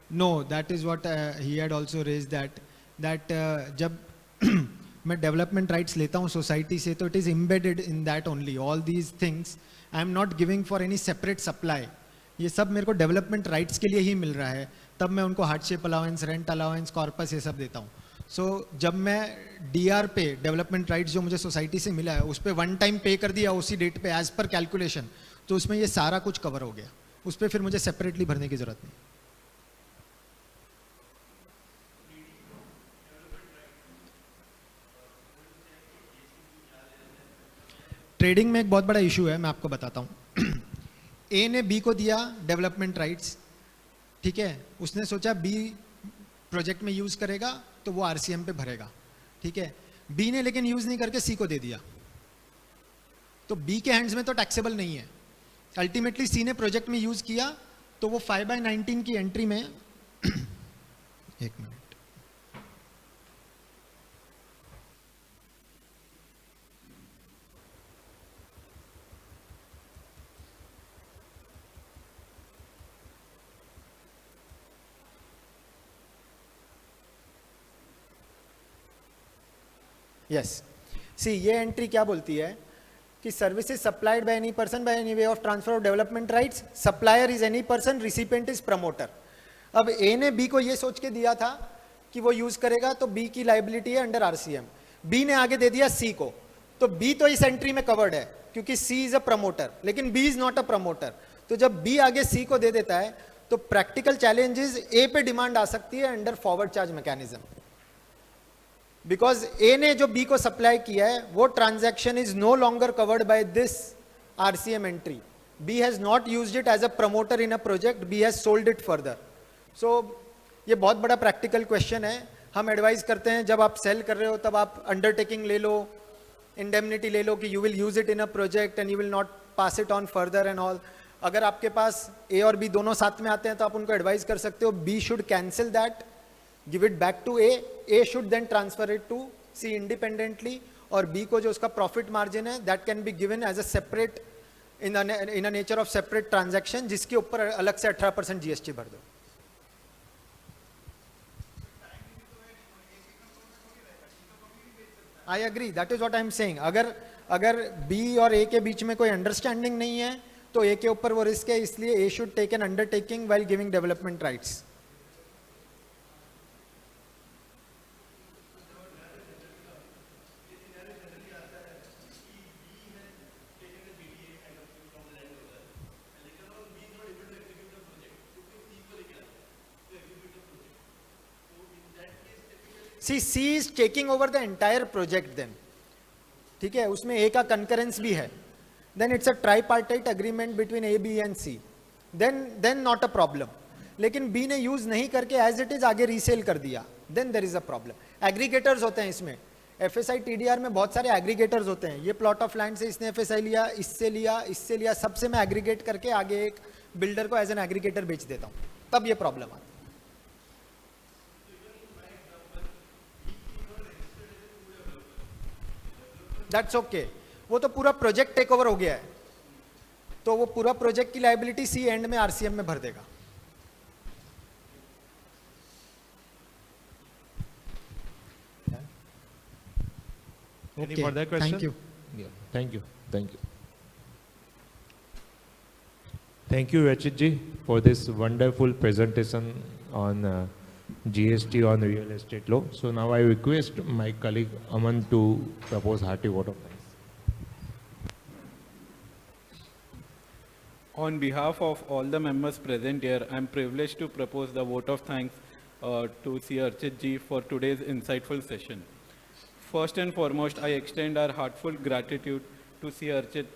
No, that is what he had also raised, that जब मैं डेवलपमेंट राइट्स लेता हूँ सोसाइटी से तो it is embedded in that only. All these things I am not giving for any separate supply. ये सब मेरे को डेवलपमेंट राइट्स के लिए ही मिल रहा है. तब मैं उनको hardship allowance, rent allowance, corpus ये सब देता हूँ. सो जब मैं डीआर पे डेवलपमेंट राइट्स जो मुझे सोसाइटी से मिला है उस पर वन टाइम पे कर दिया उसी डेट पे एज पर कैलकुलेशन, तो उसमें ये सारा कुछ कवर हो गया. उस पर फिर मुझे सेपरेटली भरने की जरूरत नहीं. ट्रेडिंग में एक बहुत बड़ा इशू है, मैं आपको बताता हूँ. ए ने बी को दिया डेवलपमेंट राइट्स, ठीक है. उसने सोचा बी प्रोजेक्ट में यूज करेगा तो वो आरसीएम पे भरेगा, ठीक है. बी ने लेकिन यूज नहीं करके सी को दे दिया, तो बी के हैंड्स में तो टैक्सेबल नहीं है. अल्टीमेटली सी ने प्रोजेक्ट में यूज किया तो वो 5/19 की एंट्री में एक मिनट, यस सी ये एंट्री क्या बोलती है कि services supplied by any person by any way of transfer of development rights, supplier is any person, recipient is promoter. अब ए ने बी को ये सोच के दिया था कि वो यूज करेगा तो बी की लाइबिलिटी है अंडर आरसीएम. बी ने आगे दे दिया सी को, तो बी तो इस एंट्री में कवर्ड है क्योंकि सी इज अ प्रमोटर, लेकिन B is not a promoter. तो जब बी आगे सी को दे देता है तो प्रैक्टिकल चैलेंजेस ए पे डिमांड आ सकती है under forward charge mechanism, because A ने जो बी को सप्लाई किया है वो transaction is no longer covered by this RCM entry. B has not used it as a promoter in a project, B has sold it further. So ये बहुत बड़ा प्रैक्टिकल क्वेश्चन है। हम एडवाइज करते हैं जब आप सेल कर रहे हो तब आप अंडरटेकिंग ले लो, इंडेमनिटी ले लो कि you will use it in a project and you will not pass it on further and all. अगर आपके पास ए और बी दोनों साथ में आते हैं तो आप उनको एडवाइज कर सकते हो B should cancel that, give it back to A should then transfer it to C independently, और बी को जो उसका प्रॉफिट मार्जिन है that can be given as a separate in a nature of separate transaction, जिसके ऊपर अलग से 18% जीएसटी भर दो। I agree, that is what I am saying. अगर बी और ए के बीच में कोई अंडरस्टैंडिंग नहीं है तो ए के ऊपर वो रिस्क है, इसलिए A should take an undertaking while giving development rights. C is taking over the entire project then, ठीक है, उसमें A का concurrence भी है, then it's a tripartite agreement between A, B and C, then not a problem। लेकिन B ने use नहीं करके as it is आगे resale कर दिया, then there is a problem। Aggregators होते हैं इसमें, FSI TDR में बहुत सारे aggregators होते हैं, ये plot of land से इसने FSI लिया, इससे लिया, सबसे मैं aggregate करके आगे एक builder को as an aggregator बेच देता हूँ, तब ये problem आता है। दैट्स ओके, वो तो पूरा प्रोजेक्ट टेक ओवर हो गया है, तो वो पूरा प्रोजेक्ट की लायबिलिटी सी एंड में आरसीएम में भर देगा। Any further question? Thank you. Yeah. Thank you. Thank you, Rachit ji, for this wonderful presentation on GST on real estate law. So now I request my colleague Aman to propose hearty vote of thanks. On behalf of all the members present here, I am privileged to propose the vote of thanks to C. Archit ji for today's insightful session. First and foremost, I extend our heartfelt gratitude to C. Archit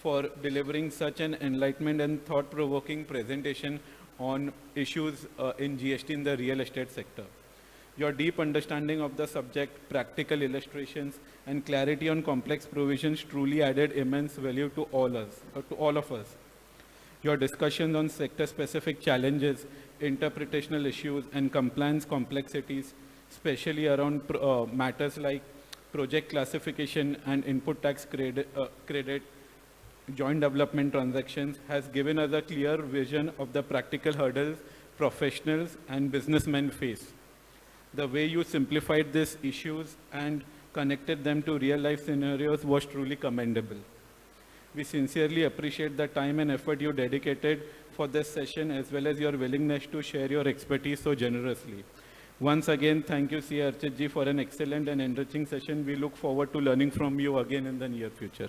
for delivering such an enlightenment and thought-provoking presentation on issues in GST in the real estate sector. Your deep understanding of the subject, practical illustrations, and clarity on complex provisions truly added immense value to all of us. Your discussions on sector-specific challenges, interpretational issues, and compliance complexities, especially around matters like project classification and input tax credit, joint development transactions, has given us a clear vision of the practical hurdles professionals and businessmen face. The way you simplified these issues and connected them to real-life scenarios was truly commendable. We sincerely appreciate the time and effort you dedicated for this session, as well as your willingness to share your expertise so generously. Once again, thank you, C. Archit ji, for an excellent and enriching session. We look forward to learning from you again in the near future.